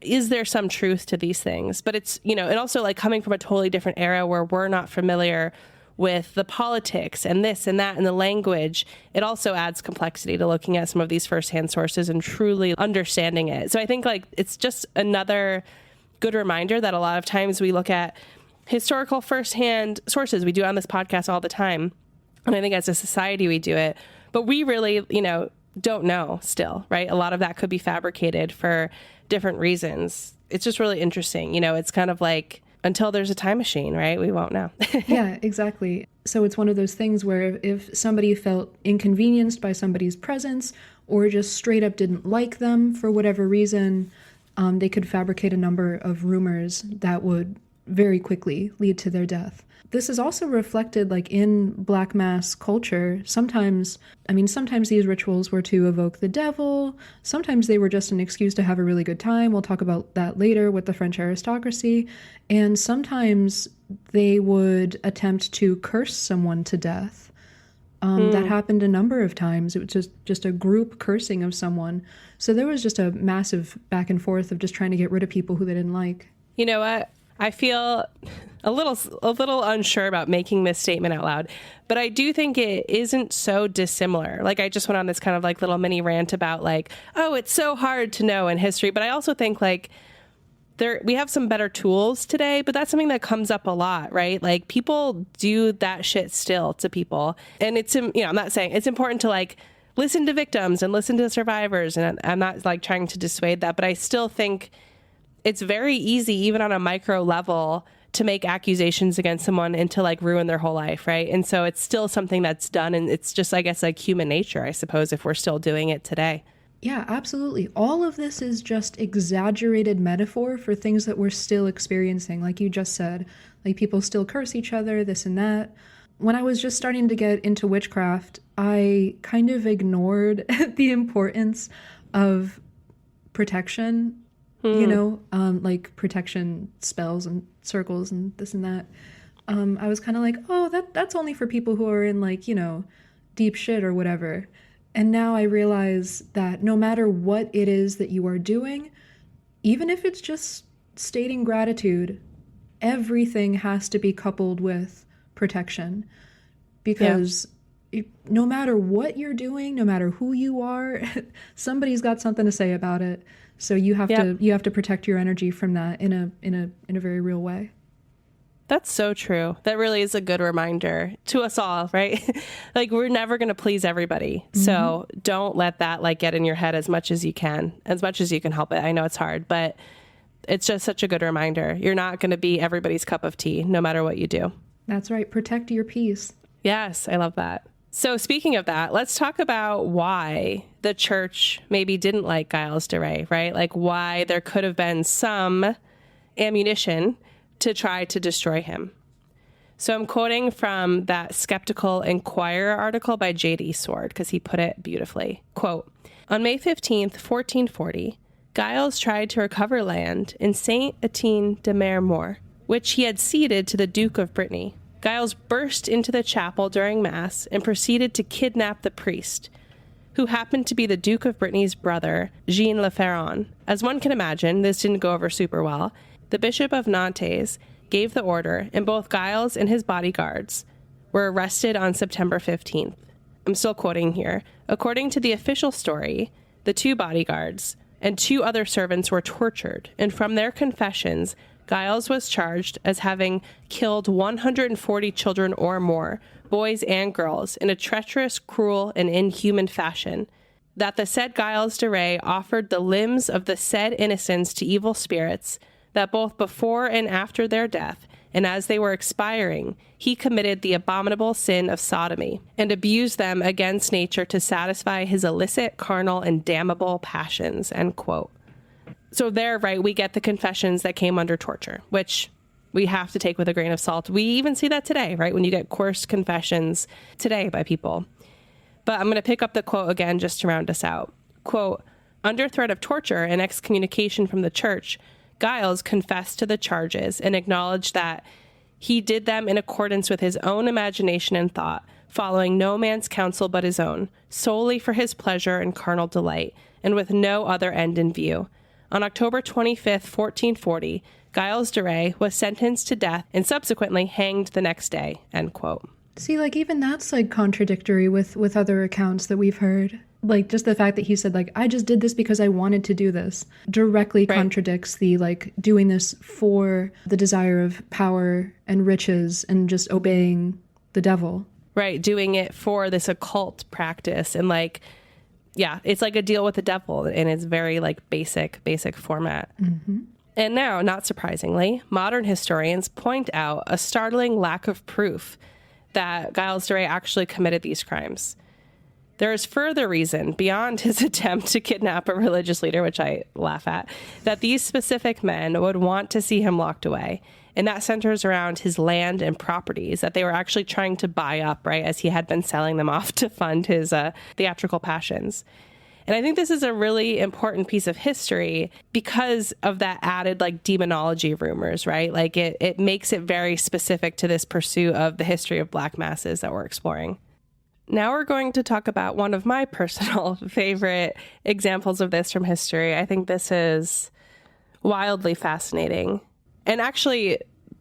is there some truth to these things? But it's, and also like coming from a totally different era where we're not familiar with the politics and this and that and the language, it also adds complexity to looking at some of these firsthand sources and truly understanding it. So I think like it's just another good reminder that a lot of times we look at historical firsthand sources. We do it on this podcast all the time. And I think as a society we do it, but we really, don't know still, right? A lot of that could be fabricated for different reasons. It's just really interesting. It's kind of like until there's a time machine, right? We won't know. Yeah, exactly. So it's one of those things where if somebody felt inconvenienced by somebody's presence or just straight up didn't like them for whatever reason, they could fabricate a number of rumors that would very quickly lead to their death. This is also reflected like in Black Mass culture. Sometimes these rituals were to evoke the devil. Sometimes they were just an excuse to have a really good time. We'll talk about that later with the French aristocracy. And sometimes they would attempt to curse someone to death. That happened a number of times. It was just a group cursing of someone. So there was just a massive back and forth of just trying to get rid of people who they didn't like. You know what? I feel a little unsure about making this statement out loud, but I do think it isn't so dissimilar. Like I just went on this kind of like little mini rant about like, oh, it's so hard to know in history. But I also think like we have some better tools today, but that's something that comes up a lot, right? Like people do that shit still to people. And it's, I'm not saying it's important to like listen to victims and listen to survivors. And I'm not like trying to dissuade that, but I still think it's very easy, even on a micro level, to make accusations against someone and to like ruin their whole life, right? And so it's still something that's done, and it's just, I guess, like human nature, I suppose, if we're still doing it today. Yeah, absolutely. All of this is just exaggerated metaphor for things that we're still experiencing, like you just said. Like people still curse each other, this and that. When I was just starting to get into witchcraft, I kind of ignored the importance of protection. Like protection spells and circles and this and that. I was kind of like, oh, that's only for people who are in like, deep shit or whatever. And now I realize that no matter what it is that you are doing, even if it's just stating gratitude, everything has to be coupled with protection. Because no matter what you're doing, no matter who you are, somebody's got something to say about it. So you have to protect your energy from that in a very real way. That's so true. That really is a good reminder to us all, right? Like we're never going to please everybody. Mm-hmm. So don't let that like get in your head as much as you can help it. I know it's hard, but it's just such a good reminder. You're not going to be everybody's cup of tea, no matter what you do. That's right. Protect your peace. Yes, I love that. So speaking of that, let's talk about why the church maybe didn't like Giles de Rey, right? Like why there could have been some ammunition to try to destroy him. So I'm quoting from that Skeptical Inquirer article by J.D. Sword, because he put it beautifully. Quote, on May 15th, 1440, Giles tried to recover land in Saint-Étienne de Mer Moor, which he had ceded to the Duke of Brittany. Giles burst into the chapel during Mass and proceeded to kidnap the priest, who happened to be the Duke of Brittany's brother, Jean Le Ferron. As one can imagine, this didn't go over super well. The Bishop of Nantes gave the order, and both Giles and his bodyguards were arrested on September 15th. I'm still quoting here. According to the official story, the two bodyguards and two other servants were tortured, and from their confessions, Giles was charged as having killed 140 children or more, boys and girls, in a treacherous, cruel, and inhuman fashion. That the said Giles de Rais offered the limbs of the said innocents to evil spirits, that both before and after their death, and as they were expiring, he committed the abominable sin of sodomy, and abused them against nature to satisfy his illicit, carnal, and damnable passions, end quote. So there, right, we get the confessions that came under torture, which we have to take with a grain of salt. We even see that today, right, when you get coarse confessions today by people. But I'm going to pick up the quote again just to round us out. Quote, under threat of torture and excommunication from the church, Giles confessed to the charges and acknowledged that he did them in accordance with his own imagination and thought, following no man's counsel but his own, solely for his pleasure and carnal delight, and with no other end in view. On October 25th, 1440, Giles de Rais was sentenced to death and subsequently hanged the next day, end quote. See, like, even that's, like, contradictory with other accounts that we've heard. Like, just the fact that he said, like, I just did this because I wanted to do this directly contradicts the, like, doing this for the desire of power and riches and just obeying the devil. Right, doing it for this occult practice and, like, yeah, it's like a deal with the devil in its very, like, basic format. Mm-hmm. And now, not surprisingly, modern historians point out a startling lack of proof that Giles de Rais actually committed these crimes. There is further reason, beyond his attempt to kidnap a religious leader, which I laugh at, that these specific men would want to see him locked away. And that centers around his land and properties that they were actually trying to buy up, right, as he had been selling them off to fund his theatrical passions. And I think this is a really important piece of history because of that added, like, demonology rumors, right? Like, it makes it very specific to this pursuit of the history of Black masses that we're exploring. Now we're going to talk about one of my personal favorite examples of this from history. I think this is wildly fascinating. And actually,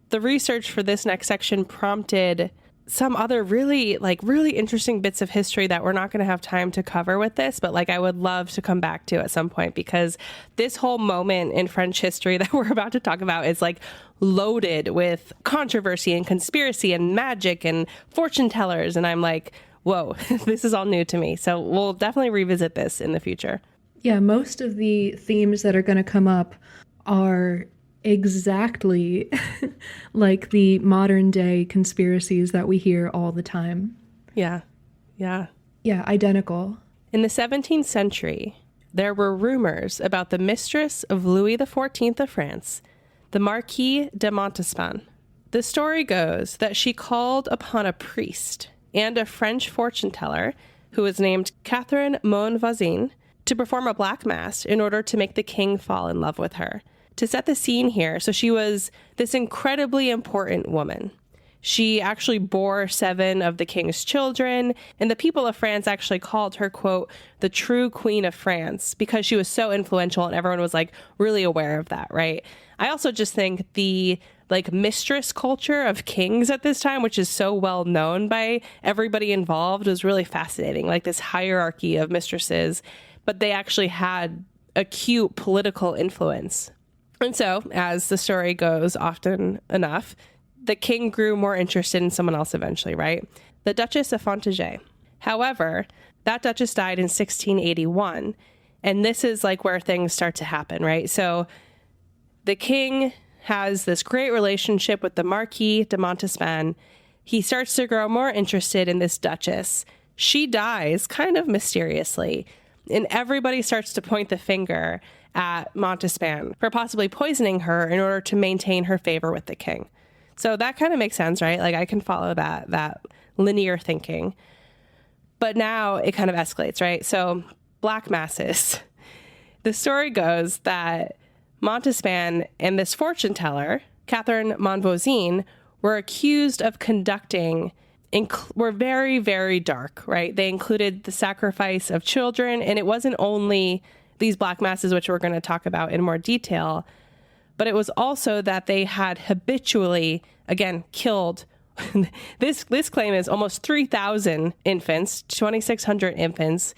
the research for this next section prompted some other really interesting bits of history that we're not going to have time to cover with this, but, like, I would love to come back to at some point, because this whole moment in French history that we're about to talk about is, like, loaded with controversy and conspiracy and magic and fortune tellers. And I'm like, whoa, this is all new to me. So we'll definitely revisit this in the future. Yeah, most of the themes that are going to come up are exactly like the modern day conspiracies that we hear all the time. Yeah, identical. In the 17th century, there were rumors about the mistress of Louis XIV of France, the Marquise de Montespan. The story goes that she called upon a priest and a French fortune teller who was named Catherine Monvoisin to perform a black mass in order to make the king fall in love with her. To set the scene here, so she was this incredibly important woman. She actually bore 7 of the king's children, and the people of France actually called her, quote, the true queen of France, because she was so influential and everyone was, like, really aware of that, right? I also just think the, like, mistress culture of kings at this time, which is so well known by everybody involved, was really fascinating, like this hierarchy of mistresses, but they actually had acute political influence. And so, as the story goes often enough, the king grew more interested in someone else eventually, right? The Duchess of Fontaine. However, that duchess died in 1681, and this is, like, where things start to happen, right? So the king has this great relationship with the Marquis de Montespan. He starts to grow more interested in this duchess. She dies kind of mysteriously, and everybody starts to point the finger at Montespan for possibly poisoning her in order to maintain her favor with the king. So that kind of makes sense, right? Like, I can follow that linear thinking. But now it kind of escalates, right? So black masses. The story goes that Montespan and this fortune teller Catherine Monvoisin, were accused of conducting were very, very dark, right? They included the sacrifice of children, and it wasn't only these black masses, which we're going to talk about in more detail, but it was also that they had habitually, again, killed. This claim is almost 3,000 infants, 2,600 infants,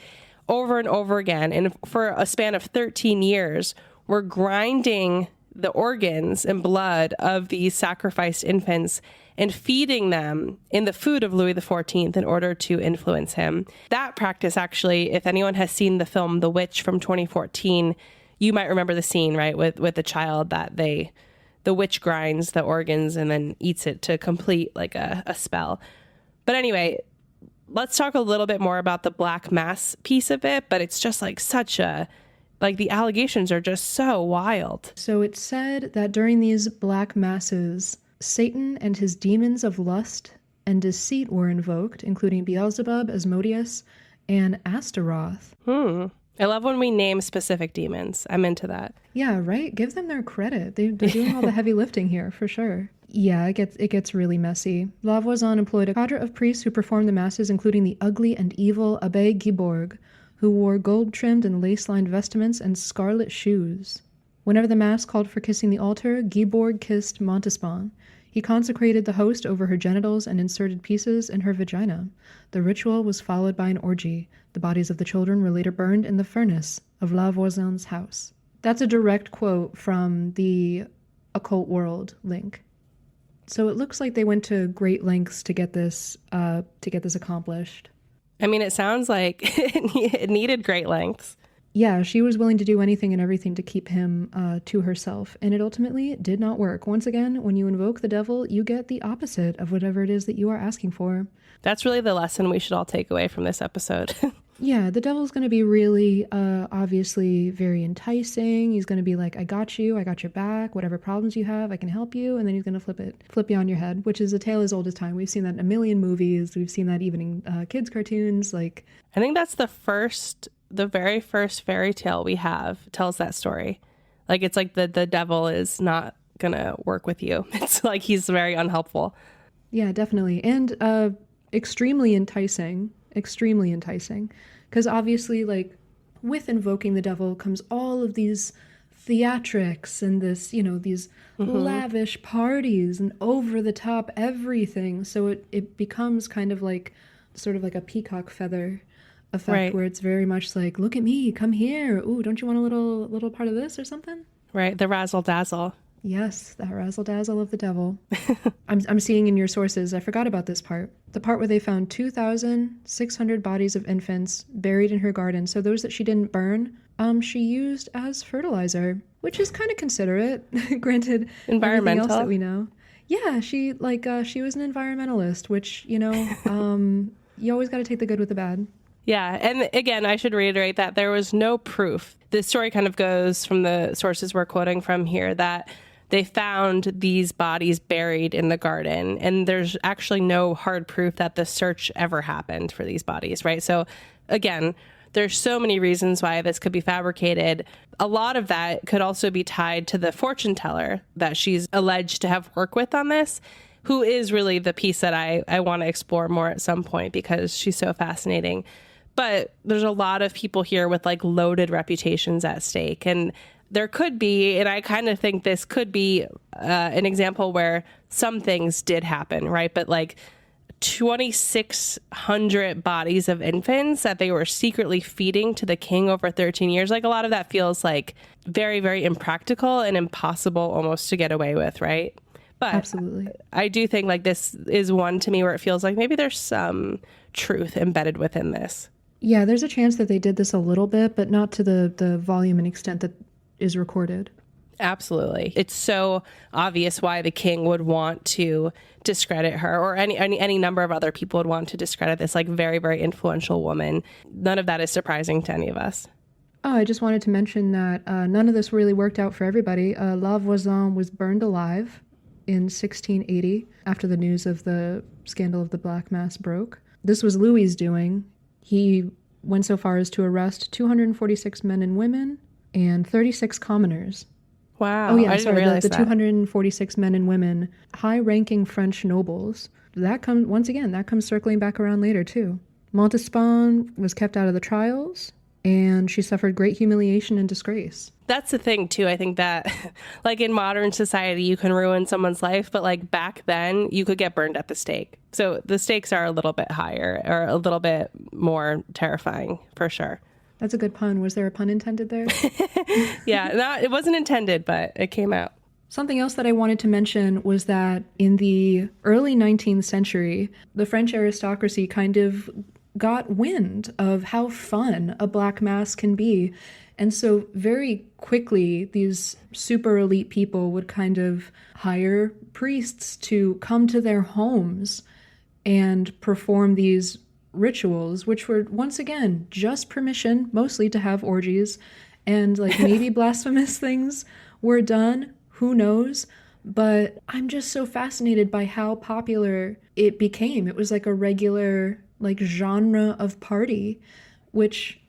over and over again. And for a span of 13 years, were grinding the organs and blood of these sacrificed infants and feeding them in the food of Louis XIV in order to influence him. That practice, actually, if anyone has seen the film The Witch from 2014, you might remember the scene, right, with the child that the witch grinds the organs and then eats it to complete like a spell. But anyway, let's talk a little bit more about the Black Mass piece of it, but it's just like the allegations are just so wild. So it's said that during these Black Masses, Satan and his demons of lust and deceit were invoked, including Beelzebub, Asmodeus, and Astaroth. I love when we name specific demons. I'm into that. Yeah, right? Give them their credit. They're doing all the heavy lifting here, for sure. Yeah, it gets really messy. La Voisin employed a cadre of priests who performed the masses, including the ugly and evil Abbé Guibourg, who wore gold-trimmed and lace-lined vestments and scarlet shoes. Whenever the mass called for kissing the altar, Guibourg kissed Montespan. He consecrated the host over her genitals and inserted pieces in her vagina. The ritual was followed by an orgy. The bodies of the children were later burned in the furnace of La Voisin's house. That's a direct quote from the Occult World link. So it looks like they went to great lengths to get this accomplished. I mean, it sounds like it needed great lengths. Yeah, she was willing to do anything and everything to keep him to herself, and it ultimately did not work. Once again, when you invoke the devil, you get the opposite of whatever it is that you are asking for. That's really the lesson we should all take away from this episode. Yeah, the devil's going to be really, obviously very enticing. He's going to be like, I got your back, whatever problems you have, I can help you. And then he's going to flip you on your head, which is a tale as old as time. We've seen that in a million movies. We've seen that even in kids' cartoons. Like, I think that's the very first fairy tale we have tells that story. Like, it's like the devil is not going to work with you. It's like he's very unhelpful. Yeah, definitely. And extremely enticing. Because obviously, like, with invoking the devil comes all of these theatrics and this, these lavish parties and over the top everything. So it becomes kind of like sort of like a peacock feather effect, right, where it's very much like, look at me, come here. Ooh, don't you want a little part of this or something? Right. The razzle dazzle. Yes, that razzle dazzle of the devil. I'm seeing in your sources, I forgot about this part. The part where they found 2,600 bodies of infants buried in her garden. So those that she didn't burn, she used as fertilizer, which is kind of considerate, granted environmental. Everything else that we know. Yeah, she was an environmentalist, which, you always got to take the good with the bad. Yeah. And again, I should reiterate that there was no proof. The story kind of goes from the sources we're quoting from here that they found these bodies buried in the garden, and there's actually no hard proof that the search ever happened for these bodies, right? So again, there's so many reasons why this could be fabricated. A lot of that could also be tied to the fortune teller that she's alleged to have worked with on this, who is really the piece that I want to explore more at some point because she's so fascinating. But there's a lot of people here with like loaded reputations at stake. And there could be, and I kind of think this could be an example where some things did happen, right? But like 2,600 bodies of infants that they were secretly feeding to the king over 13 years. Like a lot of that feels like very, very impractical and impossible almost to get away with, right? But absolutely, I do think like this is one to me where it feels like maybe there's some truth embedded within this. Yeah, there's a chance that they did this a little bit, but not to the volume and extent that is recorded. Absolutely. It's so obvious why the king would want to discredit her, or any number of other people would want to discredit this like very, very influential woman. None of that is surprising to any of us. Oh, I just wanted to mention that none of this really worked out for everybody. La Voisin was burned alive in 1680 after the news of the scandal of the Black Mass broke. This was Louis's doing. He went so far as to arrest 246 men and women and 36 commoners. Wow. Oh yeah, I didn't sorry, realize the that. 246 men and women, high-ranking French nobles. That comes once again, that comes circling back around later too. Montespan was kept out of the trials, and she suffered great humiliation and disgrace. That's the thing too. I think that like in modern society, you can ruin someone's life, but like back then you could get burned at the stake. So the stakes are a little bit higher or a little bit more terrifying for sure. That's a good pun. Was there a pun intended there? Yeah, no, it wasn't intended, but it came out. Something else that I wanted to mention was that in the early 19th century, the French aristocracy kind of got wind of how fun a black mass can be. And so very quickly, these super elite people would kind of hire priests to come to their homes and perform these rituals, which were, once again, just permission, mostly to have orgies. And like maybe blasphemous things were done, who knows? But I'm just so fascinated by how popular it became. It was like a regular like genre of party, which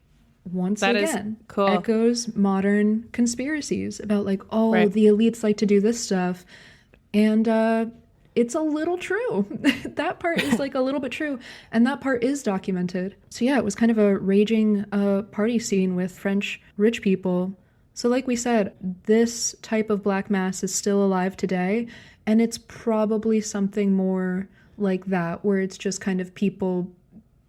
once That again is cool. echoes modern conspiracies about like, oh, Right. the elites like to do this stuff. And it's a little true. That part is like a little bit true. And that part is documented. So yeah, it was kind of a raging party scene with French rich people. So like we said, this type of black mass is still alive today. And it's probably something more like that, where it's just kind of people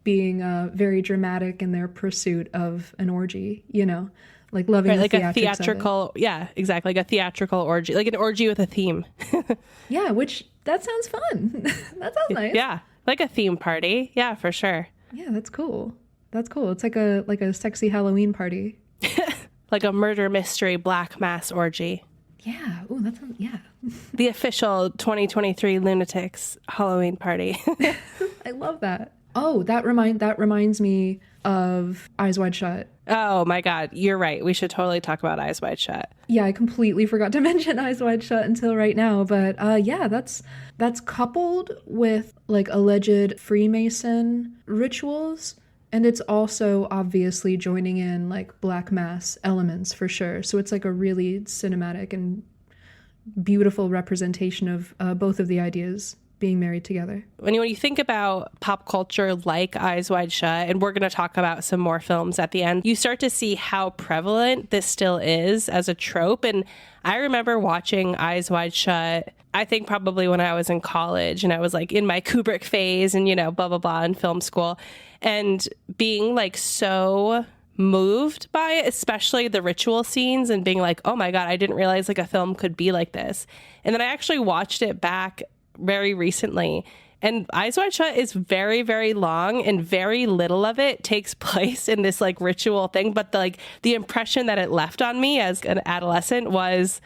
being very dramatic in their pursuit of an orgy, you know, like loving Right, the like a theatrics of it. theatrical, yeah, exactly, like a theatrical orgy, like an orgy with a theme. Yeah, which that sounds fun. That sounds nice. Yeah, like a theme party. Yeah, for sure. Yeah, that's cool. That's cool. It's like a sexy Halloween party. Like a murder mystery black mass orgy. Yeah. Oh, that sounds, yeah. The official 2023 Lunatics Halloween party. I love that. Oh, that reminds me of Eyes Wide Shut. Oh my God, you're right. We should totally talk about Eyes Wide Shut. Yeah, I completely forgot to mention Eyes Wide Shut until right now. But yeah, that's coupled with like alleged Freemason rituals. And it's also obviously joining in like Black Mass elements for sure. So it's like a really cinematic and beautiful representation of both of the ideas being married together. When you think about pop culture like Eyes Wide Shut, and we're going to talk about some more films at the end, you start to see how prevalent this still is as a trope. And I remember watching Eyes Wide Shut, I think probably when I was in college and I was like in my Kubrick phase and, you know, blah, blah, blah in film school, and being like so moved by it, especially the ritual scenes, and being like, oh my God, I didn't realize like a film could be like this. And then I actually watched it back very recently, and Eyes Wide Shut is very, very long, and very little of it takes place in this like ritual thing. But the impression that it left on me as an adolescent was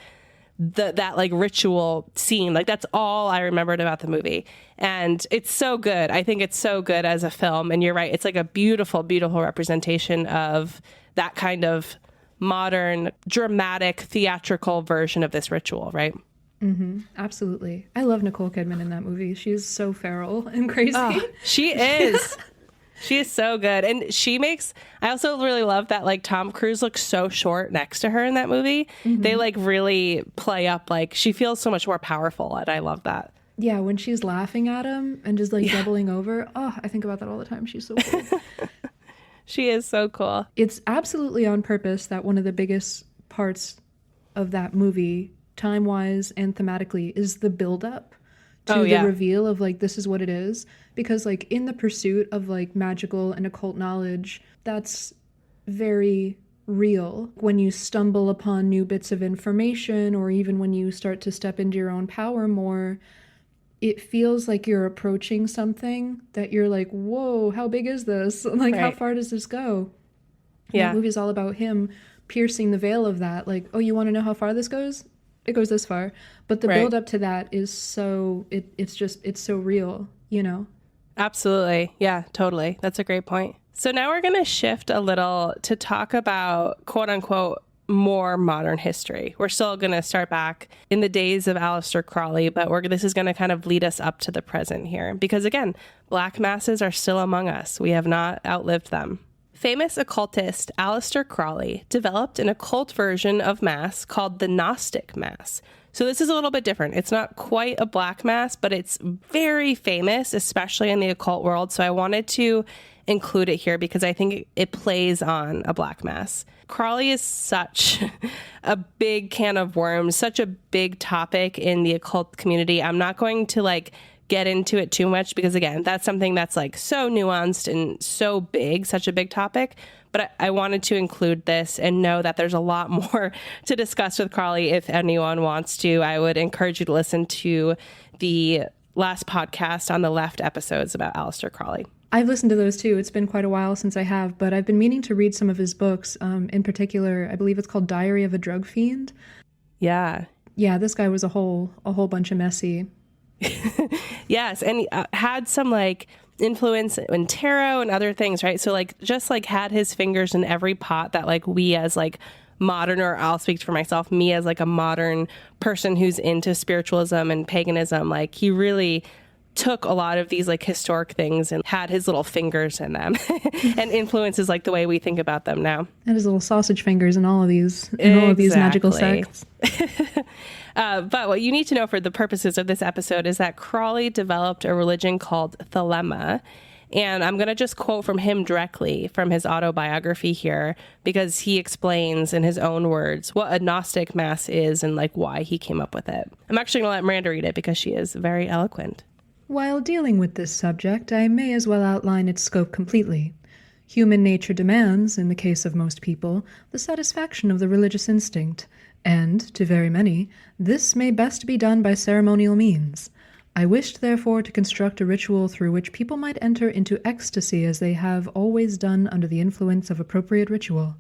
that like ritual scene. Like that's all I remembered about the movie. And it's so good. I think it's so good as a film. And you're right. It's like a beautiful, beautiful representation of that kind of modern, dramatic, theatrical version of this ritual, right? Mm-hmm. Absolutely. I love Nicole Kidman in that movie. She's so feral and crazy. Oh, she is. She is so good. And I also really love that like Tom Cruise looks so short next to her in that movie. Mm-hmm. They like really play up, like she feels so much more powerful. And I love that. Yeah, when she's laughing at him and just like doubling over. Oh, I think about that all the time. She's so cool. She is so cool. It's absolutely on purpose that one of the biggest parts of that movie, time-wise and thematically, is the build-up to the reveal of like, this is what it is. Because like in the pursuit of like magical and occult knowledge, that's very real. When you stumble upon new bits of information, or even when you start to step into your own power more, it feels like you're approaching something that you're like, whoa, how big is this? Like, how far does this go? Yeah. The movie's all about him piercing the veil of that. Like, oh, you want to know how far this goes? It goes this far. But the build up to that is so, it's so real, you know? Absolutely. Yeah, totally. That's a great point. So now we're going to shift a little to talk about quote unquote more modern history. We're still going to start back in the days of Aleister Crowley, but this is going to kind of lead us up to the present here. Because again, black masses are still among us. We have not outlived them. Famous occultist Aleister Crowley developed an occult version of Mass called the Gnostic Mass. So this is a little bit different. It's not quite a black Mass, but it's very famous, especially in the occult world. So I wanted to include it here because I think it plays on a black Mass. Crowley is such a big can of worms, such a big topic in the occult community. I'm not going to get into it too much because, again, that's something that's so nuanced and so big, such a big topic. But I wanted to include this and know that there's a lot more to discuss with Crowley. If anyone wants to, I would encourage you to listen to the last podcast on the left episodes about Aleister Crowley. I've listened to those too. It's been quite a while since I have, but I've been meaning to read some of his books. In particular, I believe it's called Diary of a Drug Fiend. Yeah. Yeah, this guy was a whole bunch of messy. Yes, and he had some influence in tarot and other things, right? So just had his fingers in every pot that we as modern, or I'll speak for myself, me as a modern person who's into spiritualism and paganism, he really took a lot of these historic things and had his little fingers in them and influences the way we think about them now. And his little sausage fingers in all of these magical sects. But what you need to know for the purposes of this episode is that Crowley developed a religion called Thelema. And I'm going to just quote from him directly from his autobiography here, because he explains in his own words what a Gnostic Mass is and why he came up with it. I'm actually going to let Miranda read it because she is very eloquent. While dealing with this subject, I may as well outline its scope completely. Human nature demands, in the case of most people, the satisfaction of the religious instinct, and, to very many, this may best be done by ceremonial means. I wished, therefore, to construct a ritual through which people might enter into ecstasy as they have always done under the influence of appropriate ritual.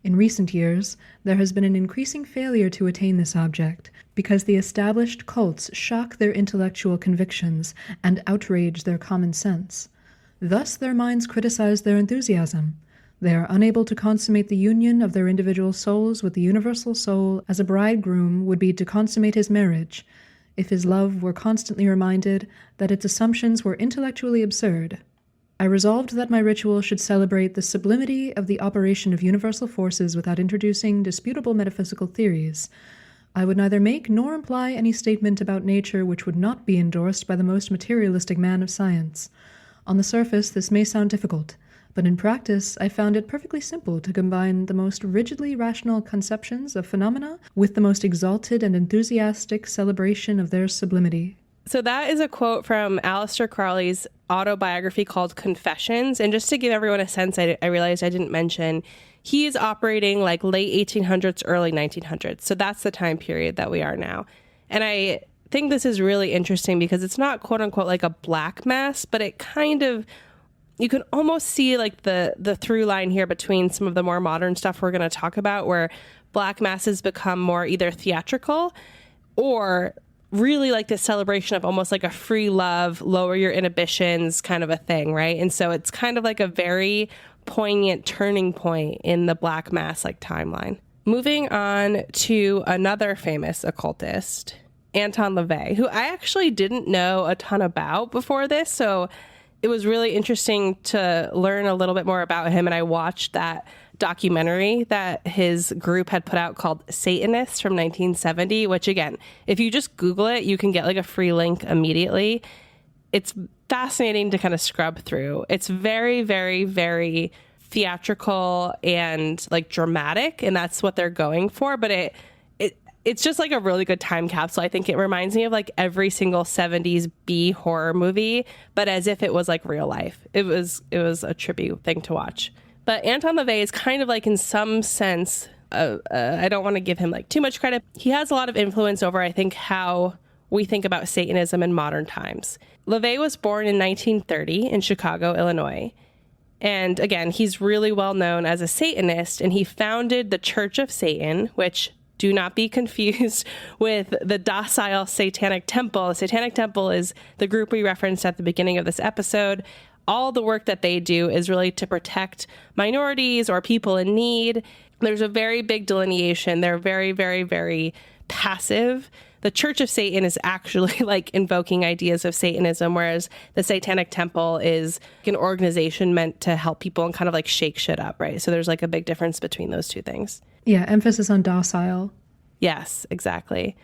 In recent years, there has been an increasing failure to attain this object, because the established cults shock their intellectual convictions and outrage their common sense. Thus their minds criticize their enthusiasm. They are unable to consummate the union of their individual souls with the universal soul as a bridegroom would be to consummate his marriage, if his love were constantly reminded that its assumptions were intellectually absurd. I resolved that my ritual should celebrate the sublimity of the operation of universal forces without introducing disputable metaphysical theories. I would neither make nor imply any statement about nature which would not be endorsed by the most materialistic man of science. On the surface, this may sound difficult, but in practice, I found it perfectly simple to combine the most rigidly rational conceptions of phenomena with the most exalted and enthusiastic celebration of their sublimity. So that is a quote from Aleister Crowley's autobiography called Confessions. And just to give everyone a sense, I realized I didn't mention, he is operating late 1800s, early 1900s. So that's the time period that we are now. And I think this is really interesting because it's not quote unquote a black mass, but it kind of, you can almost see the through line here between some of the more modern stuff we're going to talk about, where black masses become more either theatrical or really this celebration of almost a free love, lower your inhibitions kind of a thing, right? And so it's kind of a very poignant turning point in the black mass timeline. Moving on to another famous occultist, Anton LaVey, who I actually didn't know a ton about before this, so it was really interesting to learn a little bit more about him. And I watched that documentary that his group had put out called Satanists from 1970, which again, if you just Google it, you can get a free link immediately. It's fascinating to kind of scrub through. It's very, very, very theatrical and dramatic, and that's what they're going for. But it's just a really good time capsule. I think it reminds me of every single 70s B horror movie, but as if it was real life. It was a trippy thing to watch. But Anton LaVey is kind of in some sense, I don't want to give him too much credit. He has a lot of influence over, I think, how we think about Satanism in modern times. LaVey was born in 1930 in Chicago, Illinois. And again, he's really well known as a Satanist, and he founded the Church of Satan, which, do not be confused with the docile Satanic Temple. The Satanic Temple is the group we referenced at the beginning of this episode. All the work that they do is really to protect minorities or people in need. There's a very big delineation. They're very, very, very passive. the Church of Satan is actually like invoking ideas of Satanism, whereas the Satanic Temple is an organization meant to help people and kind of like shake shit up, right? So there's like a big difference between those two things. Yeah, emphasis on docile. Yes, exactly.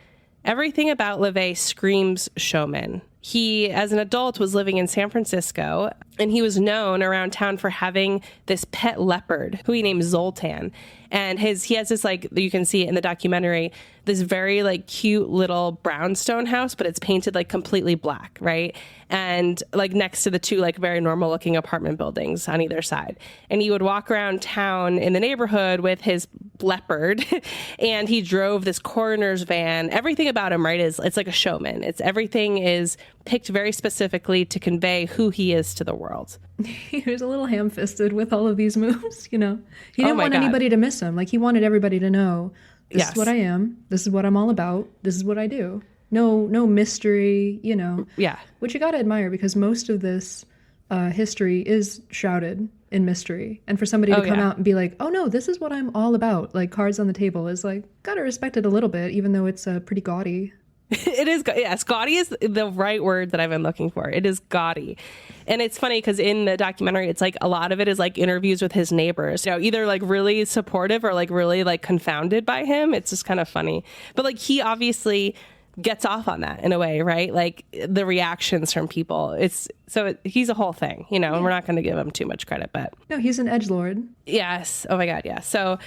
Everything about LaVey screams showman. He, as an adult, was living in San Francisco, and he was known around town for having this pet leopard who he named Zoltan. And he has this, like, you can see it in the documentary, this very like cute little brownstone house, but it's painted like completely black, right? And like next to the two like very normal looking apartment buildings on either side. And he would walk around town in the neighborhood with his leopard, and he drove this coroner's van. Everything about him, right, is it's like a showman. Everything is picked very specifically to convey who he is to the world. He was a little ham-fisted with all of these moves, you know. He didn't want God. anybody to miss him. Like, he wanted everybody to know, this Yes. is what I am, this is what I'm all about, this is what I do. No mystery, you know. Yeah. Which you got to admire, because most of this history is shrouded in mystery. And for somebody to come out and be like, oh no, this is what I'm all about, like cards on the table, is like, got to respect it a little bit, even though it's pretty gaudy. It is, yes, gaudy is the right word that I've been looking for. It is gaudy. And it's funny because in the documentary, it's like a lot of it is like interviews with his neighbors, you know, either like really supportive or like really like confounded by him. It's just kind of funny. But like he obviously gets off on that in a way, right? Like the reactions from people. He's a whole thing, you know, and we're not going to give him too much credit, but. No, he's an edgelord. Yes. Oh my God. Yeah. So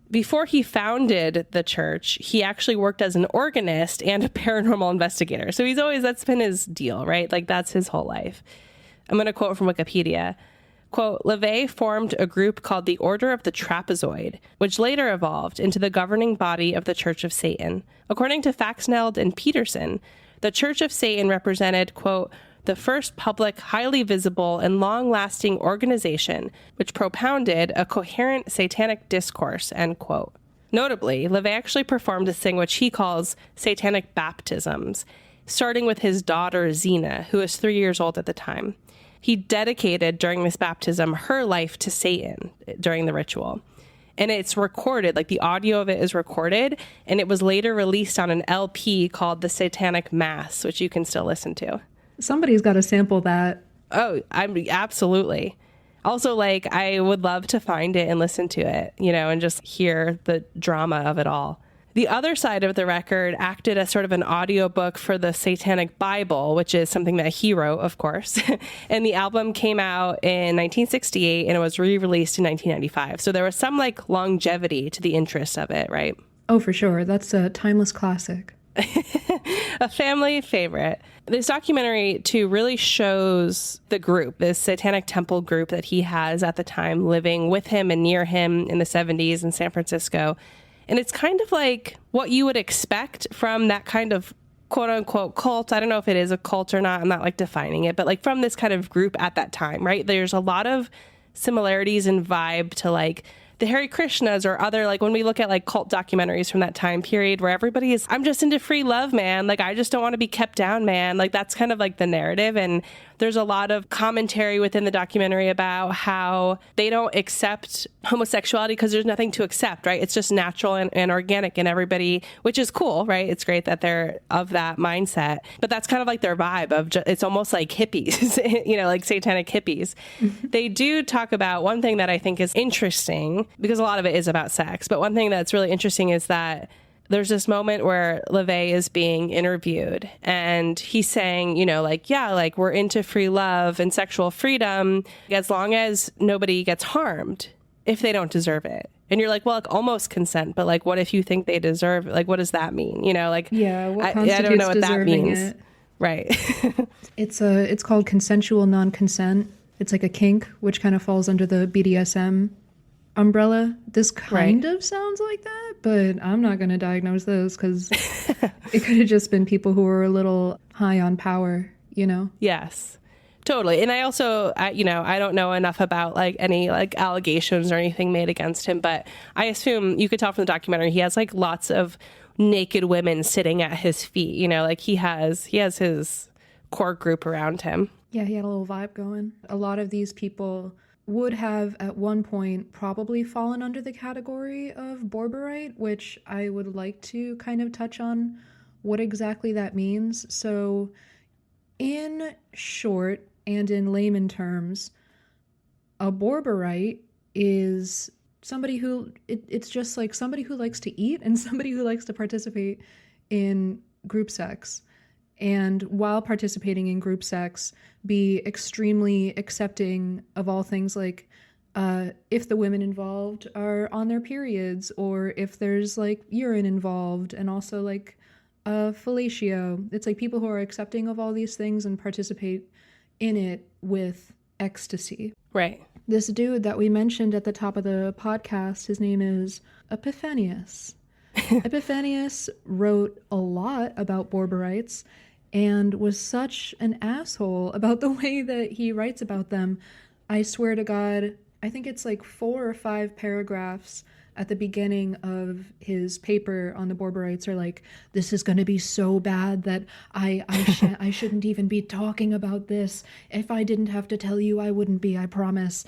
before he founded the church, he actually worked as an organist and a paranormal investigator. So that's been his deal, right? Like that's his whole life. I'm going to quote from Wikipedia. Quote, LaVey formed a group called the Order of the Trapezoid, which later evolved into the governing body of the Church of Satan. According to Faxneld and Peterson, the Church of Satan represented, quote, the first public, highly visible, and long-lasting organization which propounded a coherent satanic discourse, end quote. Notably, LaVey actually performed this thing which he calls satanic baptisms, starting with his daughter, Xena, who was 3 years old at the time. He dedicated, during this baptism, her life to Satan during the ritual. And it's recorded, like the audio of it is recorded, and it was later released on an LP called The Satanic Mass, which you can still listen to. Somebody's got to sample that. Oh, absolutely. Also, like, I would love to find it and listen to it, you know, and just hear the drama of it all. The other side of the record acted as sort of an audiobook for the Satanic Bible, which is something that he wrote, of course. And the album came out in 1968 and it was re-released in 1995. So there was some like longevity to the interest of it, right? Oh, for sure. That's a timeless classic. A family favorite. This documentary, too, really shows the group, this Satanic Temple group that he has at the time living with him and near him in the 70s in San Francisco. And it's kind of like what you would expect from that kind of quote unquote cult. I don't know if it is a cult or not. I'm not like defining it, but like from this kind of group at that time, right? There's a lot of similarities in vibe to like the Hare Krishnas or other, like when we look at like cult documentaries from that time period where everybody is, I'm just into free love, man. Like, I just don't want to be kept down, man. Like, that's kind of like the narrative. And there's a lot of commentary within the documentary about how they don't accept homosexuality because there's nothing to accept, right? It's just natural and organic in everybody, which is cool, right? It's great that they're of that mindset. But that's kind of like their vibe of it's almost like hippies, you know, like satanic hippies. They do talk about one thing that I think is interesting, because a lot of it is about sex. But one thing that's really interesting is that there's this moment where LaVey is being interviewed and he's saying, you know, like, yeah, like we're into free love and sexual freedom as long as nobody gets harmed if they don't deserve it. And you're like, well, like almost consent, but like, what if you think they deserve it? Like, what does that mean? You know, like, yeah, what constitutes I don't know what that deserving means. it? Right. It's called consensual non-consent. It's like a kink, which kind of falls under the BDSM umbrella. This kind of sounds like that, but I'm not going to diagnose this because it could have just been people who were a little high on power, you know? Yes, totally. And I also, you know, I don't know enough about like any like allegations or anything made against him, but I assume you could tell from the documentary, he has like lots of naked women sitting at his feet, you know, like he has his core group around him. Yeah, he had a little vibe going. A lot of these people would have at one point probably fallen under the category of Borberite, which I would like to kind of touch on what exactly that means. So in short and in layman terms, a Borberite is somebody who, it's just like somebody who likes to eat and somebody who likes to participate in group sex. And while participating in group sex, be extremely accepting of all things like if the women involved are on their periods, or if there's like urine involved, and also like fellatio. It's like people who are accepting of all these things and participate in it with ecstasy. Right. This dude that we mentioned at the top of the podcast, his name is Epiphanius. Epiphanius wrote a lot about Borborites and was such an asshole about the way that he writes about them. I swear to God, I think it's like 4 or 5 paragraphs at the beginning of his paper on the Borborites are like, this is going to be so bad that I shouldn't even be talking about this. If I didn't have to tell you, I wouldn't be, I promise.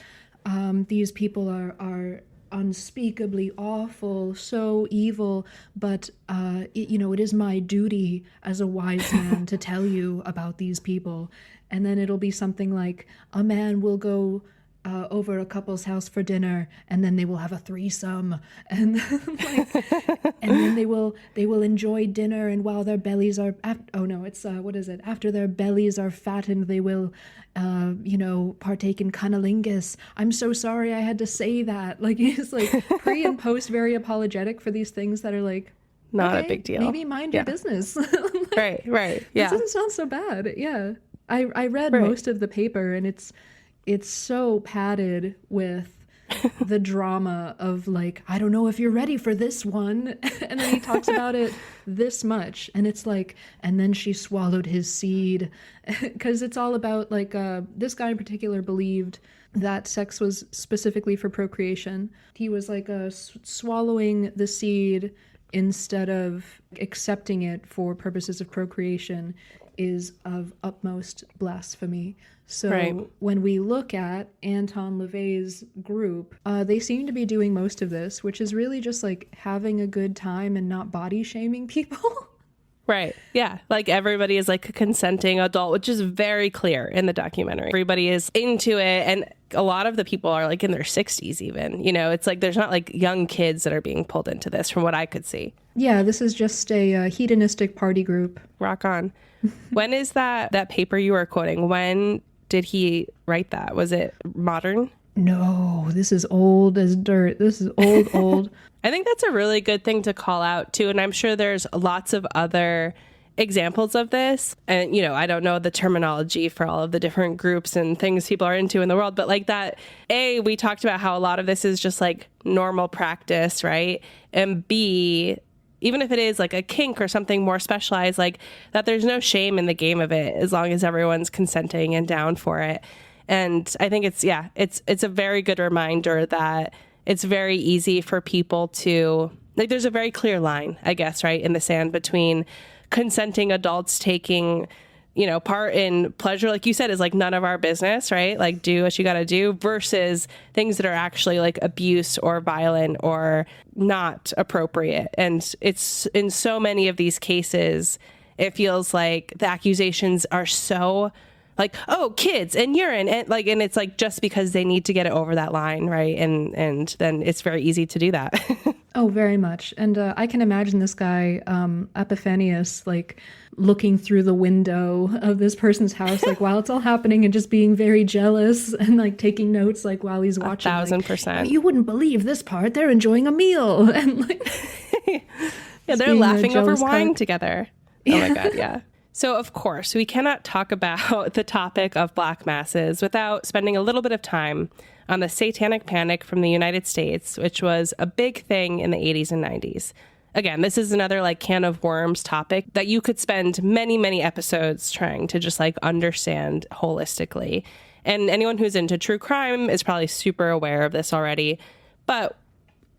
These people are unspeakably awful, so evil, but it is my duty as a wise man to tell you about these people. And then it'll be something like, a man will go over a couple's house for dinner, and then they will have a threesome, and and then they will enjoy dinner, and while their bellies are after their bellies are fattened, they will partake in cunnilingus. I'm so sorry I had to say that. Like, he's like pre and post very apologetic for these things that are like not a big deal. Maybe mind your business. Right. Yeah. It doesn't sound so bad. Yeah. I read most of the paper, and it's so padded with the drama of like, I don't know if you're ready for this one. And then he talks about it this much. And it's like, and then she swallowed his seed. Because it's all about like, this guy in particular believed that sex was specifically for procreation. He was like swallowing the seed instead of accepting it for purposes of procreation is of utmost blasphemy. So when we look at Anton LaVey's group, they seem to be doing most of this, which is really just like having a good time and not body shaming people. Right. Yeah. Like everybody is like a consenting adult, which is very clear in the documentary. Everybody is into it. And a lot of the people are like in their 60s even. It's like there's not like young kids that are being pulled into this from what I could see. Yeah, this is just a hedonistic party group. Rock on. When is that paper you were quoting? When did he write that? Was it modern? No, this is old as dirt. This is old. I think that's a really good thing to call out too. And I'm sure there's lots of other examples of this. And, I don't know the terminology for all of the different groups and things people are into in the world, but like that, we talked about how a lot of this is just like normal practice, right? And B, even if it is like a kink or something more specialized, like that there's no shame in the game of it as long as everyone's consenting and down for it. And I think it's a very good reminder that it's very easy for people to, like, there's a very clear line, I guess, right, in the sand between consenting adults taking, part in pleasure, like you said, is like none of our business, right? Like do what you got to do, versus things that are actually like abuse or violent or not appropriate. And it's in so many of these cases, it feels like the accusations are so like, oh, kids and urine, and it's like just because they need to get it over that line, right? And then it's very easy to do that. Oh, very much. And I can imagine this guy, Epiphanius, like looking through the window of this person's house, like while it's all happening, and just being very jealous and like taking notes, like while he's watching. 1,000%. You wouldn't believe this part. They're enjoying a meal, and like, yeah, they're laughing over wine together. Oh my God, yeah. So, of course, we cannot talk about the topic of Black masses without spending a little bit of time on the Satanic Panic from the United States, which was a big thing in the 80s and 90s. Again, this is another like can of worms topic that you could spend many, many episodes trying to just like understand holistically. And anyone who's into true crime is probably super aware of this already. But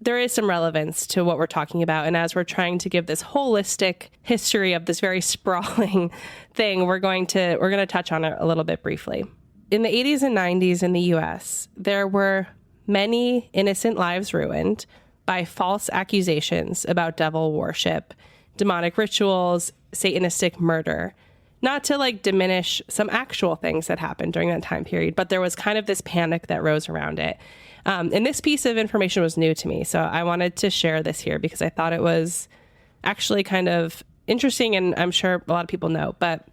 there is some relevance to what we're talking about. And as we're trying to give this holistic history of this very sprawling thing, we're going to touch on it a little bit briefly. In the 80s and 90s in the US, there were many innocent lives ruined by false accusations about devil worship, demonic rituals, Satanistic murder. Not to like diminish some actual things that happened during that time period, but there was kind of this panic that rose around it. And this piece of information was new to me. So I wanted to share this here because I thought it was actually kind of interesting, and I'm sure a lot of people know. But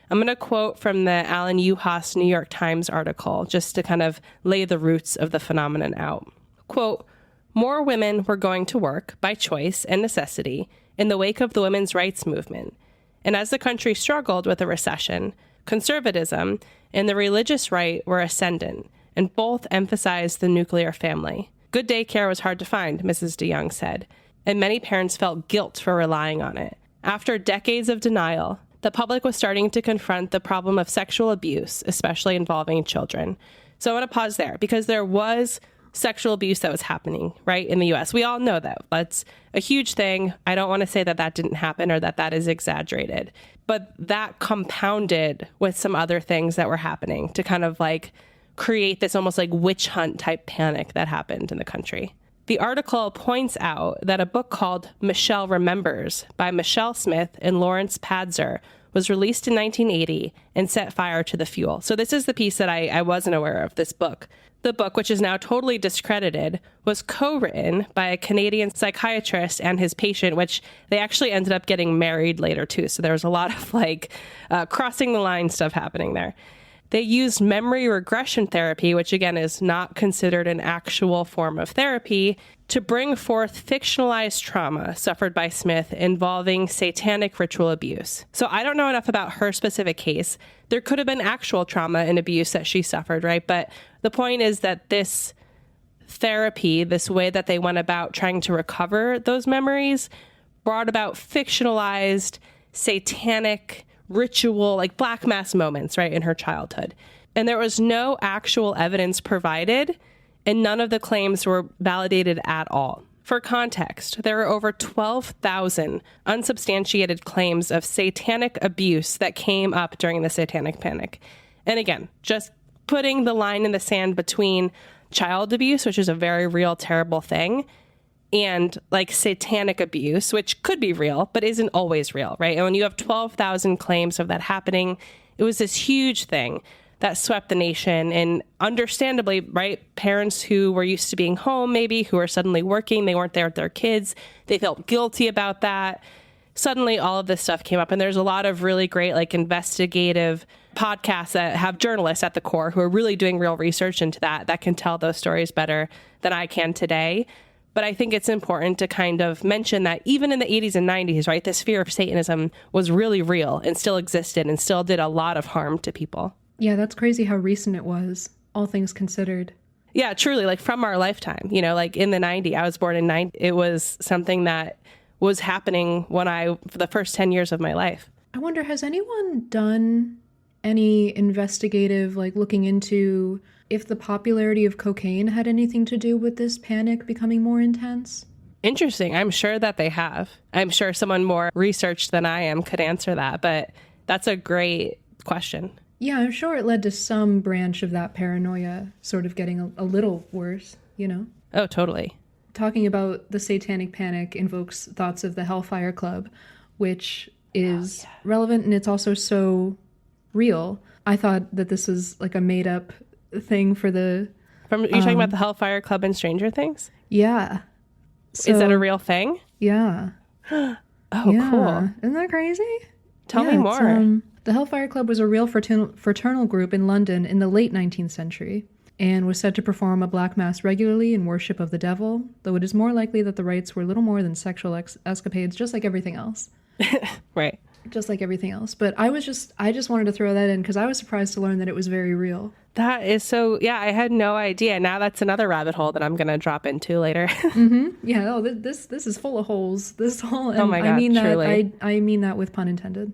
I'm going to quote from the Alan Uhas New York Times article just to kind of lay the roots of the phenomenon out. Quote, "More women were going to work by choice and necessity in the wake of the women's rights movement. And as the country struggled with a recession, conservatism and the religious right were ascendant, and both emphasized the nuclear family. Good daycare was hard to find," Mrs. DeYoung said, and many parents felt guilt for relying on it. After decades of denial, the public was starting to confront the problem of sexual abuse, especially involving children. So I want to pause there because there was sexual abuse that was happening, right, in the U.S. We all know that. That's a huge thing. I don't want to say that that didn't happen or that that is exaggerated, but that compounded with some other things that were happening to kind of like create this almost like witch hunt type panic that happened in the country. The article points out that a book called Michelle Remembers by Michelle Smith and Lawrence Padzer was released in 1980 and set fire to the fuel. So this is the piece that I wasn't aware of, this book. The book, which is now totally discredited, was co-written by a Canadian psychiatrist and his patient, which they actually ended up getting married later too. So there was a lot of like crossing the line stuff happening there. They used memory regression therapy, which again is not considered an actual form of therapy, to bring forth fictionalized trauma suffered by Smith involving satanic ritual abuse. So I don't know enough about her specific case. There could have been actual trauma and abuse that she suffered, right? But the point is that this therapy, this way that they went about trying to recover those memories, brought about fictionalized satanic ritual, like black mass moments, right, in her childhood. And there was no actual evidence provided, and none of the claims were validated at all. For context, there are over 12,000 unsubstantiated claims of satanic abuse that came up during the Satanic Panic. And again, just putting the line in the sand between child abuse, which is a very real, terrible thing, and like satanic abuse, which could be real, but isn't always real, right? And when you have 12,000 claims of that happening, it was this huge thing that swept the nation. And understandably, right, parents who were used to being home, maybe, who are suddenly working, they weren't there with their kids, they felt guilty about that. Suddenly, all of this stuff came up. And there's a lot of really great, like, investigative podcasts that have journalists at the core who are really doing real research into that can tell those stories better than I can today. But I think it's important to kind of mention that even in the 80s and 90s, right, this fear of Satanism was really real and still existed and still did a lot of harm to people. Yeah, that's crazy how recent it was, all things considered. Yeah, truly, like from our lifetime, you know, like in the 90s, I was born in 90, it was something that was happening for the first 10 years of my life. I wonder, has anyone done any investigative, like looking into if the popularity of cocaine had anything to do with this panic becoming more intense? Interesting. I'm sure that they have. I'm sure someone more researched than I am could answer that, but that's a great question. Yeah, I'm sure it led to some branch of that paranoia sort of getting a little worse, you know? Oh, totally. Talking about the Satanic Panic invokes thoughts of the Hellfire Club, which is relevant, and it's also so real. I thought that this was like a made-up thing for the... You're talking about the Hellfire Club in Stranger Things? Yeah. So, is that a real thing? Yeah. Oh, yeah. Cool. Isn't that crazy? Tell me more. The Hellfire Club was a real fraternal group in London in the late 19th century and was said to perform a black mass regularly in worship of the devil, though it is more likely that the rites were little more than sexual escapades, just like everything else. Right. Just like everything else. But I just wanted to throw that in because I was surprised to learn that it was very real. That is so, yeah, I had no idea. Now that's another rabbit hole that I'm going to drop into later. Mm-hmm. Yeah, oh, this is full of holes. This whole, and oh my God, I mean truly. that, I mean that with pun intended.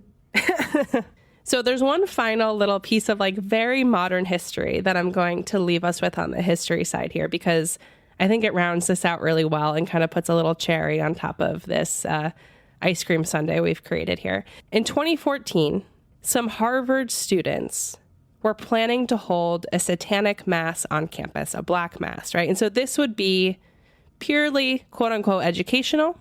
So there's one final little piece of like very modern history that I'm going to leave us with on the history side here, because I think it rounds this out really well and kind of puts a little cherry on top of this ice cream sundae we've created here. In 2014, some Harvard students were planning to hold a satanic mass on campus, a black mass, right? And so this would be purely quote unquote educational,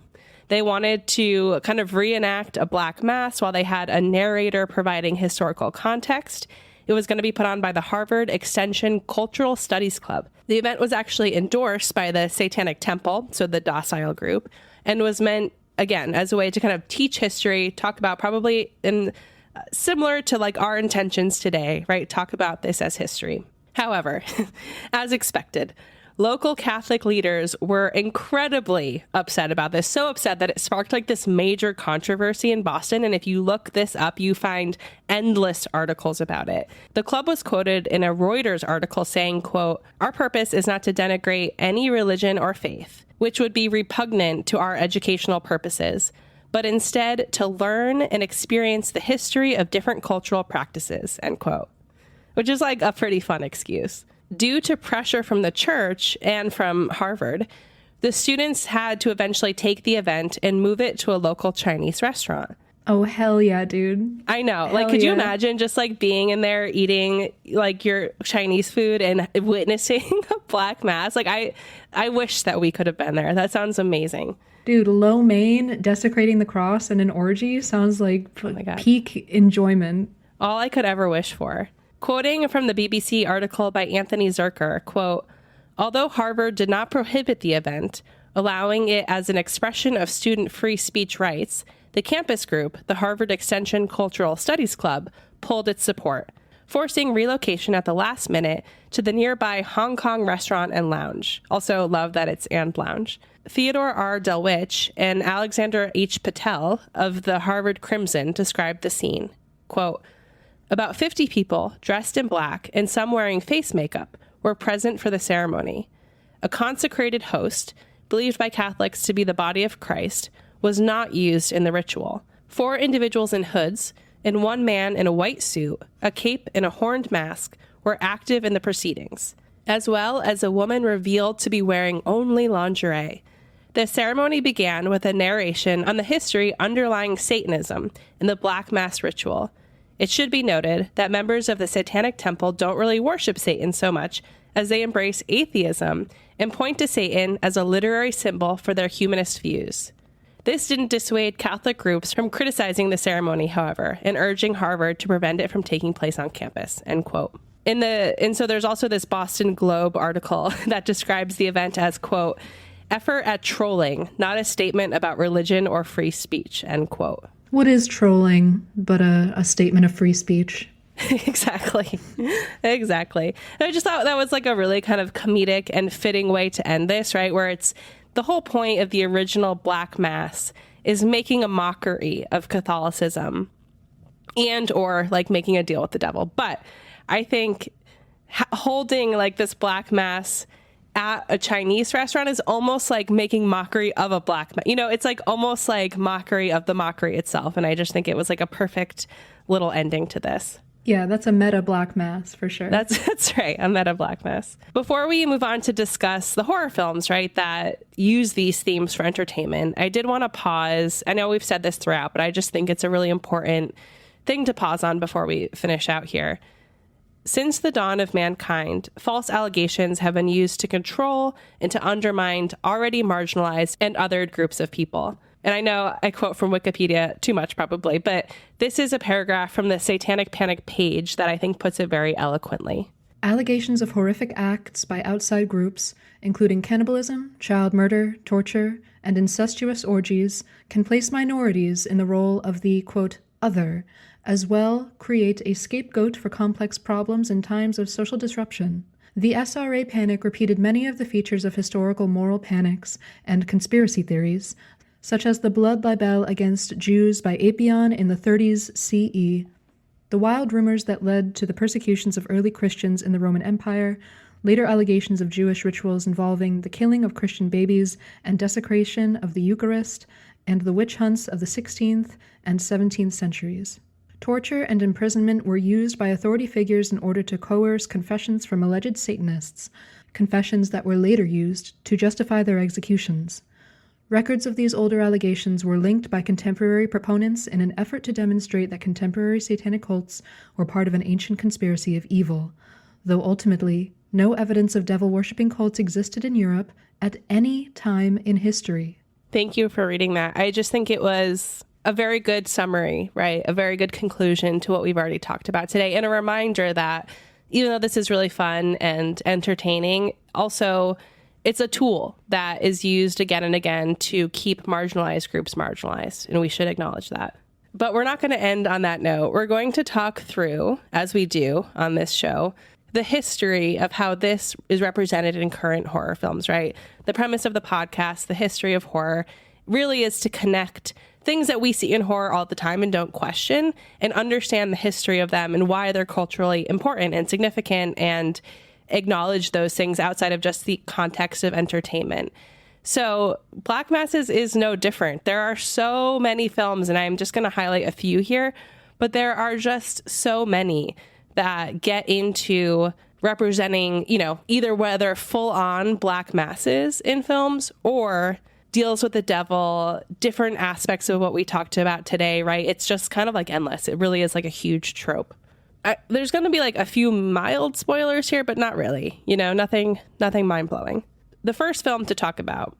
They wanted to kind of reenact a Black Mass while they had a narrator providing historical context. It was going to be put on by the Harvard Extension Cultural Studies Club. The event was actually endorsed by the Satanic Temple, so the docile group, and was meant, again, as a way to kind of teach history, talk about probably in similar to like our intentions today, right? Talk about this as history. However, as expected, local Catholic leaders were incredibly upset about this, so upset that it sparked like this major controversy in Boston. And if you look this up, you find endless articles about it. The club was quoted in a Reuters article saying, quote, "Our purpose is not to denigrate any religion or faith, which would be repugnant to our educational purposes, but instead to learn and experience the history of different cultural practices," end quote, which is like a pretty fun excuse. Due to pressure from the church and from Harvard, the students had to eventually take the event and move it to a local Chinese restaurant. Oh, hell yeah, dude. I know. Like, could you imagine just like being in there eating like your Chinese food and witnessing a Black Mass? Like, I wish that we could have been there. That sounds amazing. Dude, lo mein, desecrating the cross, and an orgy sounds like peak enjoyment. All I could ever wish for. Quoting from the BBC article by Anthony Zerker, quote, "Although Harvard did not prohibit the event, allowing it as an expression of student free speech rights, the campus group, the Harvard Extension Cultural Studies Club, pulled its support, forcing relocation at the last minute to the nearby Hong Kong restaurant and lounge." Also love that it's and lounge. Theodore R. Delwich and Alexander H. Patel of the Harvard Crimson described the scene. Quote, "About 50 people dressed in black and some wearing face makeup were present for the ceremony. A consecrated host, believed by Catholics to be the body of Christ, was not used in the ritual. 4 individuals in hoods and 1 man in a white suit, a cape, and a horned mask were active in the proceedings, as well as a woman revealed to be wearing only lingerie. The ceremony began with a narration on the history underlying Satanism and the Black Mass ritual. It should be noted that members of the Satanic Temple don't really worship Satan so much as they embrace atheism and point to Satan as a literary symbol for their humanist views. This didn't dissuade Catholic groups from criticizing the ceremony, however, and urging Harvard to prevent it from taking place on campus," end quote. And so there's also this Boston Globe article that describes the event as, quote, "effort at trolling, not a statement about religion or free speech," end quote. What is trolling but a statement of free speech? Exactly. Exactly. And I just thought that was like a really kind of comedic and fitting way to end this, right? Where it's the whole point of the original Black Mass is making a mockery of Catholicism and or like making a deal with the devil. But I think holding like this Black Mass at a Chinese restaurant is almost like making mockery of a Black Mass. You know, it's like almost like mockery of the mockery itself. And I just think it was like a perfect little ending to this. Yeah, that's a meta Black Mass for sure. That's right, a meta Black Mass. Before we move on to discuss the horror films, right, that use these themes for entertainment, I did want to pause. I know we've said this throughout, but I just think it's a really important thing to pause on before we finish out here. Since the dawn of mankind, false allegations have been used to control and to undermine already marginalized and othered groups of people. And I know I quote from Wikipedia too much probably, but this is a paragraph from the Satanic Panic page that I think puts it very eloquently. Allegations of horrific acts by outside groups, including cannibalism, child murder, torture, and incestuous orgies, can place minorities in the role of the, quote, other, as well create a scapegoat for complex problems in times of social disruption. The SRA panic repeated many of the features of historical moral panics and conspiracy theories, such as the blood libel against Jews by Apion in the 30s CE, the wild rumors that led to the persecutions of early Christians in the Roman Empire, later allegations of Jewish rituals involving the killing of Christian babies and desecration of the Eucharist, and the witch hunts of the 16th and 17th centuries. Torture and imprisonment were used by authority figures in order to coerce confessions from alleged Satanists, confessions that were later used to justify their executions. Records of these older allegations were linked by contemporary proponents in an effort to demonstrate that contemporary satanic cults were part of an ancient conspiracy of evil, though ultimately no evidence of devil-worshipping cults existed in Europe at any time in history. Thank you for reading that. I just think it was a very good summary, right? A very good conclusion to what we've already talked about today. And a reminder that even though this is really fun and entertaining, also it's a tool that is used again and again to keep marginalized groups marginalized. And we should acknowledge that. But we're not going to end on that note. We're going to talk through, as we do on this show, the history of how this is represented in current horror films, right? The premise of the podcast, the history of horror, really is to connect things that we see in horror all the time and don't question, and understand the history of them and why they're culturally important and significant, and acknowledge those things outside of just the context of entertainment. So Black Masses is no different. There are so many films, and I'm just going to highlight a few here, but there are just so many that get into representing, you know, either whether full on Black masses in films or deals with the devil, different aspects of what we talked about today, right? It's just kind of like endless. It really is like a huge trope. There's going to be like a few mild spoilers here, but not really, you know, nothing mind blowing. The first film to talk about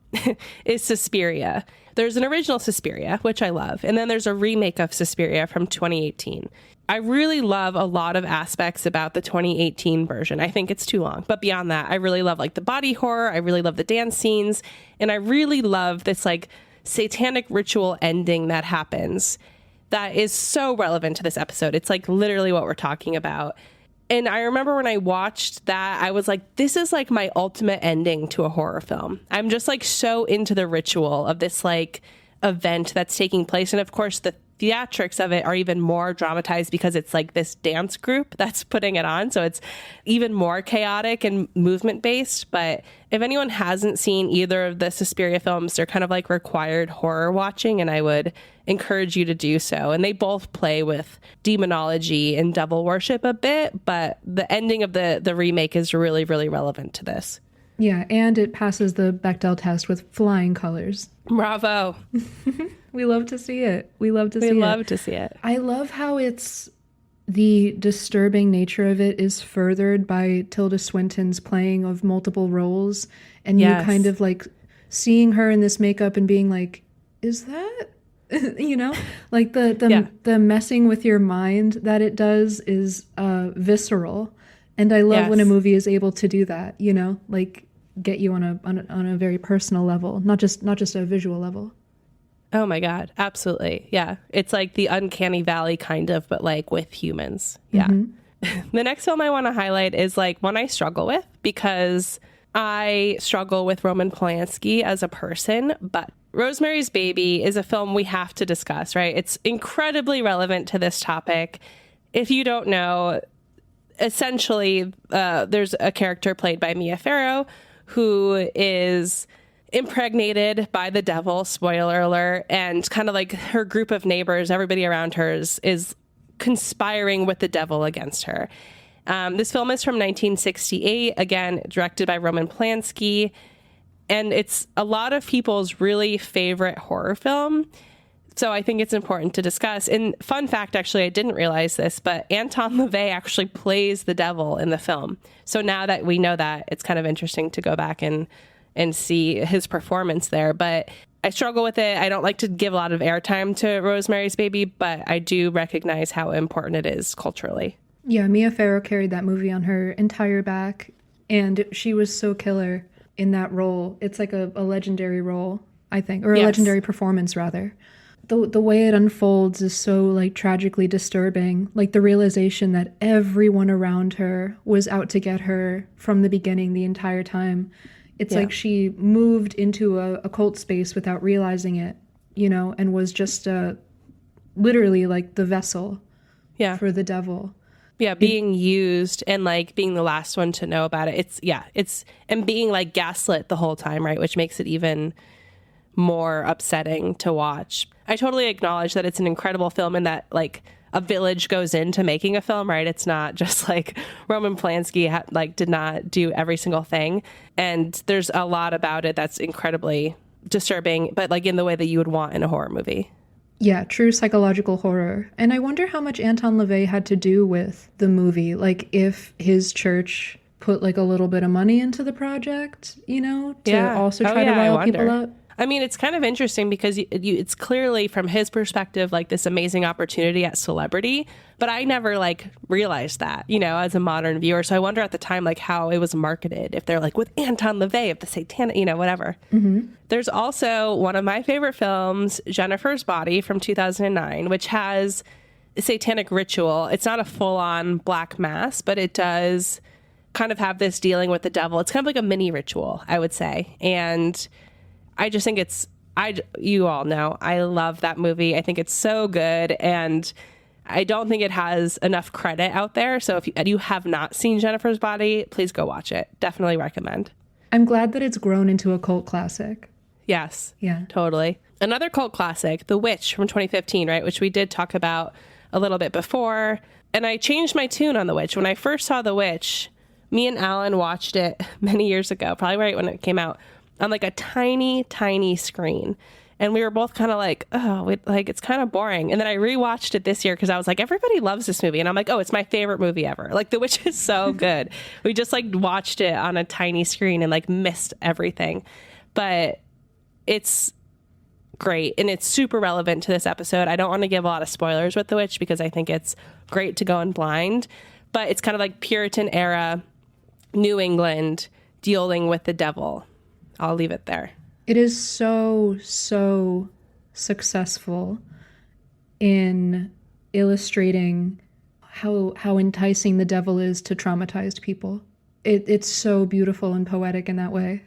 is Suspiria. There's an original Suspiria, which I love, and then there's a remake of Suspiria from 2018. I really love a lot of aspects about the 2018 version. I think it's too long, but beyond that, I really love like the body horror. I really love the dance scenes, and I really love this like satanic ritual ending that happens that is so relevant to this episode. It's like literally what we're talking about. And I remember when I watched that, I was like, this is like my ultimate ending to a horror film. I'm just like so into the ritual of this like event that's taking place. And of course, the theatrics of it are even more dramatized because it's like this dance group that's putting it on. So it's even more chaotic and movement based. But if anyone hasn't seen either of the Suspiria films, they're kind of like required horror watching, and I would encourage you to do so. And they both play with demonology and devil worship a bit, but the ending of the remake is really, really relevant to this. Yeah, and it passes the Bechdel test with flying colors. Bravo. We love to see it. We love to see it. I love how it's the disturbing nature of it is furthered by Tilda Swinton's playing of multiple roles, and you kind of like seeing her in this makeup and being like, is that you know, like the messing with your mind that it does is visceral. And I love when a movie is able to do that, you know, like get you on a very personal level, not just a visual level. Oh my God. Absolutely. Yeah. It's like the uncanny valley kind of, but like with humans. Yeah. Mm-hmm. The next film I want to highlight is like one I struggle with because I struggle with Roman Polanski as a person, but Rosemary's Baby is a film we have to discuss, right? It's incredibly relevant to this topic. If you don't know, essentially, there's a character played by Mia Farrow who is impregnated by the devil, spoiler alert, and kind of like her group of neighbors, everybody around her is conspiring with the devil against her. This film is from 1968, again, directed by Roman Polanski, and it's a lot of people's really favorite horror film. So I think it's important to discuss. And fun fact, actually, I didn't realize this, but Anton LaVey actually plays the devil in the film. So now that we know that, it's kind of interesting to go back and see his performance there. But I struggle with it. I don't like to give a lot of airtime to Rosemary's Baby, but I do recognize how important it is culturally. Yeah, Mia Farrow carried that movie on her entire back, and she was so killer in that role. It's like a legendary role, I think, or a legendary performance, rather. The way it unfolds is so like tragically disturbing. Like the realization that everyone around her was out to get her from the beginning, the entire time. It's like she moved into a cult space without realizing it, you know, and was just literally like the vessel for the devil. Yeah, being used and like being the last one to know about it. It's and being like gaslit the whole time, right? Which makes it even more upsetting to watch. I totally acknowledge that it's an incredible film and that like a village goes into making a film, right? It's not just like Roman Polanski did not do every single thing. And there's a lot about it that's incredibly disturbing, but like in the way that you would want in a horror movie. Yeah, true psychological horror. And I wonder how much Anton LaVey had to do with the movie. Like if his church put like a little bit of money into the project, you know, to also try to rile people up. I mean, it's kind of interesting because it's clearly from his perspective, like this amazing opportunity at celebrity. But I never like realized that, you know, as a modern viewer. So I wonder at the time, like how it was marketed, if they're like with Anton LaVey of the Satanic, you know, whatever. There's also one of my favorite films, Jennifer's Body from 2009, which has a satanic ritual. It's not a full on black mass, but it does kind of have this dealing with the devil. It's kind of like a mini ritual, I would say. And I just think you all know, I love that movie. I think it's so good. And I don't think it has enough credit out there. So if you have not seen Jennifer's Body, please go watch it. Definitely recommend. I'm glad that it's grown into a cult classic. Yes. Yeah. Totally. Another cult classic, The Witch from 2015, right? Which we did talk about a little bit before. And I changed my tune on The Witch. When I first saw The Witch, me and Alan watched it many years ago, probably right when it came out, on like a tiny, tiny screen. And we were both kind of like, oh, like it's kind of boring. And then I rewatched it this year because I was like, everybody loves this movie. And I'm like, oh, it's my favorite movie ever. Like The Witch is so good. We just like watched it on a tiny screen and like missed everything. But it's great. And it's super relevant to this episode. I don't want to give a lot of spoilers with The Witch because I think it's great to go in blind. But it's kind of like Puritan era New England dealing with the devil. I'll leave it there. It is so, so successful in illustrating how enticing the devil is to traumatized people. It's so beautiful and poetic in that way,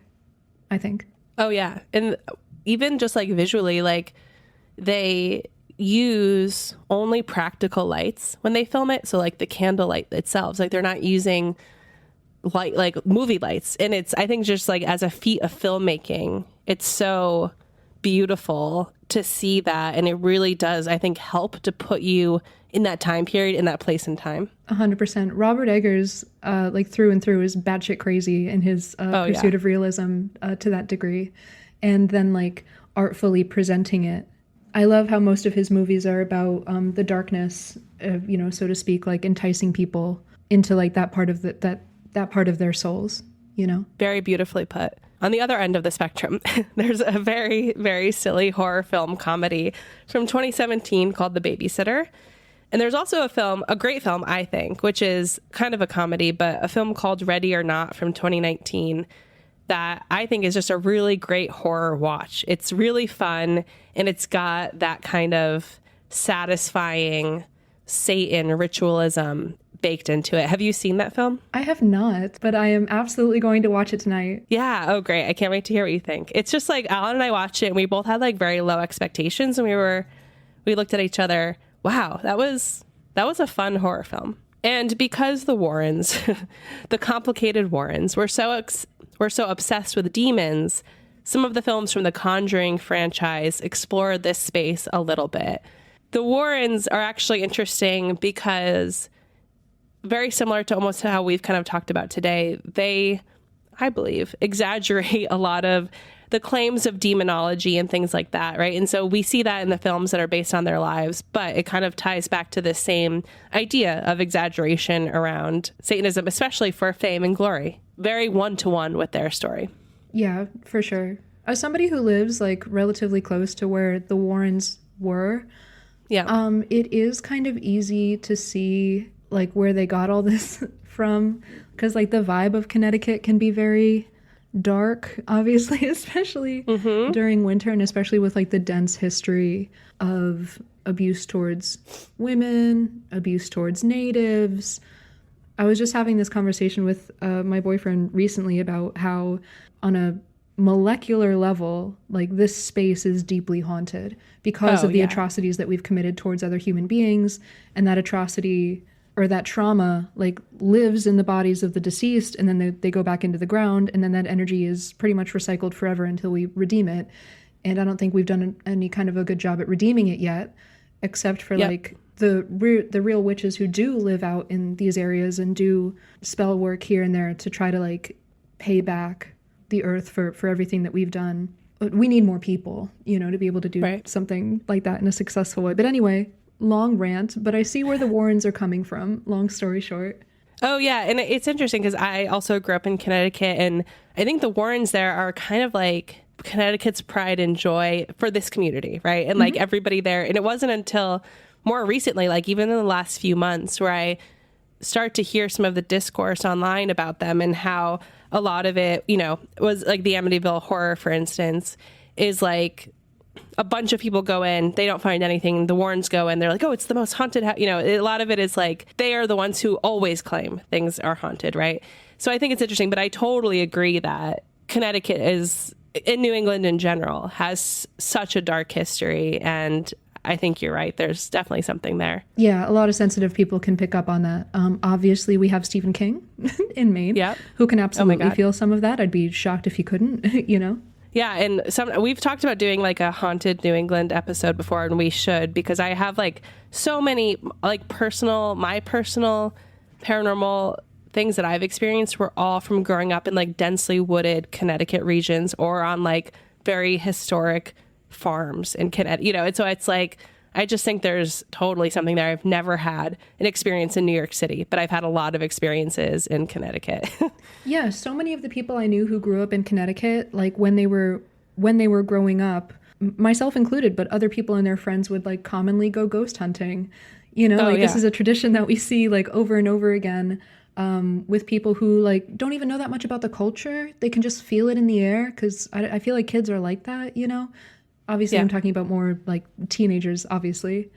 I think. Oh, yeah. And even just like visually, like they use only practical lights when they film it. So like the candlelight itself, like they're not using light like movie lights. And it's, I think, just like as a feat of filmmaking, it's so beautiful to see that. And it really does, I think, help to put you in that time period, in that place and time. 100%. Robert Eggers, like through and through, is batshit crazy in his pursuit of realism to that degree. And then like artfully presenting it. I love how most of his movies are about the darkness, you know, so to speak, like enticing people into like that part of that part of their souls, you know? Very beautifully put. On the other end of the spectrum, there's a very, very silly horror film comedy from 2017 called The Babysitter. And there's also a great film, I think, which is kind of a comedy, but a film called Ready or Not from 2019 that I think is just a really great horror watch. It's really fun, and it's got that kind of satisfying Satan ritualism baked into it. Have you seen that film? I have not, but I am absolutely going to watch it tonight. Yeah. Oh, great. I can't wait to hear what you think. It's just like Alan and I watched it and we both had like very low expectations, and we looked at each other. Wow, that was a fun horror film. And because the Warrens, the complicated Warrens, were so obsessed with demons, some of the films from the Conjuring franchise explore this space a little bit. The Warrens are actually interesting because, very similar to almost how we've kind of talked about today, they, I believe, exaggerate a lot of the claims of demonology and things like that, right? And so we see that in the films that are based on their lives, but it kind of ties back to the same idea of exaggeration around Satanism, especially for fame and glory. Very one-to-one with their story. Yeah, for sure. As somebody who lives like relatively close to where the Warrens were, it is kind of easy to see like where they got all this from, because like the vibe of Connecticut can be very dark, obviously, especially during winter, and especially with like the dense history of abuse towards women, abuse towards natives. I was just having this conversation with my boyfriend recently about how on a molecular level, like this space is deeply haunted because of the atrocities that we've committed towards other human beings, and that atrocity or that trauma like lives in the bodies of the deceased, and then they go back into the ground, and then that energy is pretty much recycled forever until we redeem it. And I don't think we've done any kind of a good job at redeeming it yet, except for like the real witches who do live out in these areas and do spell work here and there to try to like pay back the earth for everything that we've done. But we need more people, you know, to be able to do something like that in a successful way. But anyway, long rant, but I see where the Warrens are coming from, long story short. Oh, yeah. And it's interesting because I also grew up in Connecticut, and I think the Warrens there are kind of like Connecticut's pride and joy for this community, right? And like everybody there. And it wasn't until more recently, like even in the last few months, where I start to hear some of the discourse online about them and how a lot of it, you know, was like the Amityville Horror, for instance, is like a bunch of people go in, they don't find anything. The Warrens go in, they're like, oh, it's the most haunted house. You know, a lot of it is like they are the ones who always claim things are haunted, right? So I think it's interesting, but I totally agree that Connecticut is, in New England in general, has such a dark history. And I think you're right. There's definitely something there. Yeah, a lot of sensitive people can pick up on that. Obviously, we have Stephen King in Maine, who can absolutely feel some of that. I'd be shocked if he couldn't, you know? Yeah, and we've talked about doing like a haunted New England episode before, and we should, because I have like so many like my personal paranormal things that I've experienced were all from growing up in like densely wooded Connecticut regions or on like very historic farms in Connecticut, you know. And so it's like, I just think there's totally something there. I've never had an experience in New York City, but I've had a lot of experiences in Connecticut. Yeah, so many of the people I knew who grew up in Connecticut, like when they were growing up, myself included, but other people and their friends would like commonly go ghost hunting. You know, this is a tradition that we see like over and over again. With people who like don't even know that much about the culture. They can just feel it in the air, because I feel like kids are like that, you know? Obviously, I'm talking about more like teenagers, obviously,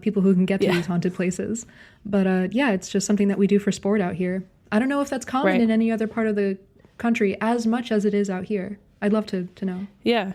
people who can get to these haunted places. But it's just something that we do for sport out here. I don't know if that's common in any other part of the country as much as it is out here. I'd love to know. Yeah.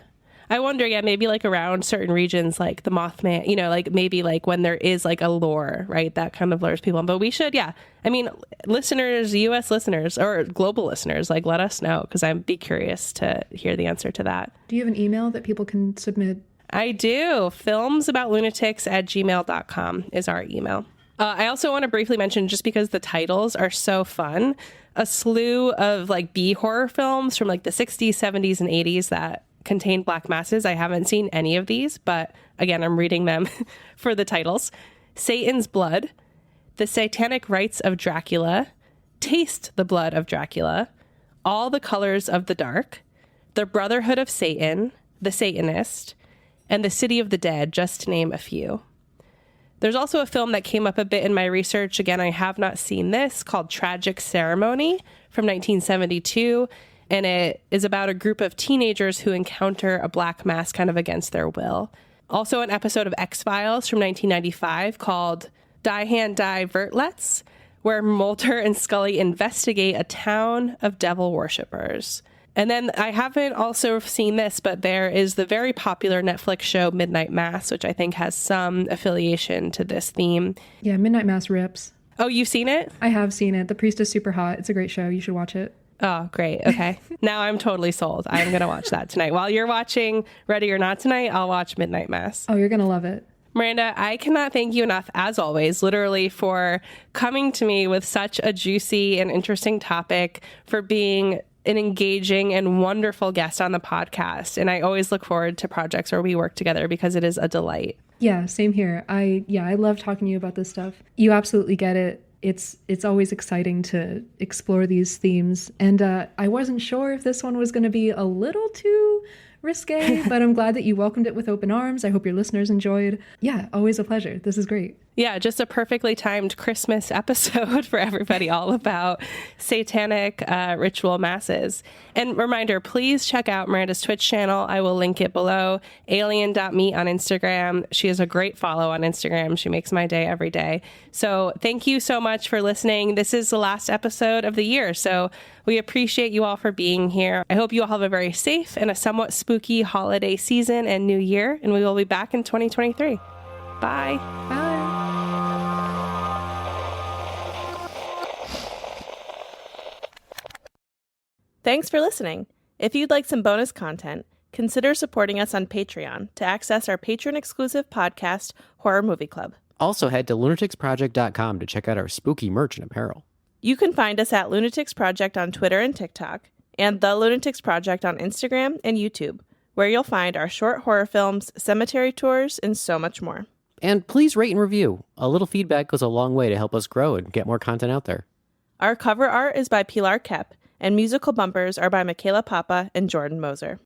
I wonder, maybe like around certain regions, like the Mothman, you know, like maybe like when there is like a lore, right, that kind of lures people in. But we should, I mean, listeners, U.S. listeners or global listeners, like let us know, because I'd be curious to hear the answer to that. Do you have an email that people can submit? I do. filmsaboutlunatics@gmail.com is our email. I also want to briefly mention, just because the titles are so fun, a slew of like B horror films from like the 60s, 70s, and 80s that contain black masses. I haven't seen any of these, but again, I'm reading them for the titles. Satan's Blood, The Satanic Rites of Dracula, Taste the Blood of Dracula, All the Colors of the Dark, The Brotherhood of Satan, The Satanist, and The City of the Dead, just to name a few. There's also a film that came up a bit in my research. Again, I have not seen this, called Tragic Ceremony from 1972. And it is about a group of teenagers who encounter a black mass kind of against their will. Also an episode of X-Files from 1995 called Die Hand Die Vertlets, where Mulder and Scully investigate a town of devil worshippers. And then I haven't also seen this, but there is the very popular Netflix show Midnight Mass, which I think has some affiliation to this theme. Yeah, Midnight Mass rips. Oh, you've seen it? I have seen it. The priest is super hot. It's a great show. You should watch it. Oh, great. Okay. Now I'm totally sold. I'm going to watch that tonight. While you're watching Ready or Not tonight, I'll watch Midnight Mass. Oh, you're going to love it. Miranda, I cannot thank you enough, as always, literally, for coming to me with such a juicy and interesting topic, for being an engaging and wonderful guest on the podcast. And I always look forward to projects where we work together, because it is a delight. Yeah, same here. I love talking to you about this stuff. You absolutely get it. It's always exciting to explore these themes. And I wasn't sure if this one was going to be a little too risque, but I'm glad that you welcomed it with open arms. I hope your listeners enjoyed. Yeah, always a pleasure. This is great. Yeah, just a perfectly timed Christmas episode for everybody, all about satanic ritual masses. And reminder, please check out Miranda's Twitch channel. I will link it below. Alien.me on Instagram. She is a great follow on Instagram. She makes my day every day. So thank you so much for listening. This is the last episode of the year, so we appreciate you all for being here. I hope you all have a very safe and a somewhat spooky holiday season and new year, and we will be back in 2023. Bye. Bye. Thanks for listening. If you'd like some bonus content, consider supporting us on Patreon to access our patron-exclusive podcast, Horror Movie Club. Also head to lunaticsproject.com to check out our spooky merch and apparel. You can find us at Lunatics Project on Twitter and TikTok, and The Lunatics Project on Instagram and YouTube, where you'll find our short horror films, cemetery tours, and so much more. And please rate and review. A little feedback goes a long way to help us grow and get more content out there. Our cover art is by Pilar Kep, and musical bumpers are by Michaela Papa and Jordan Moser.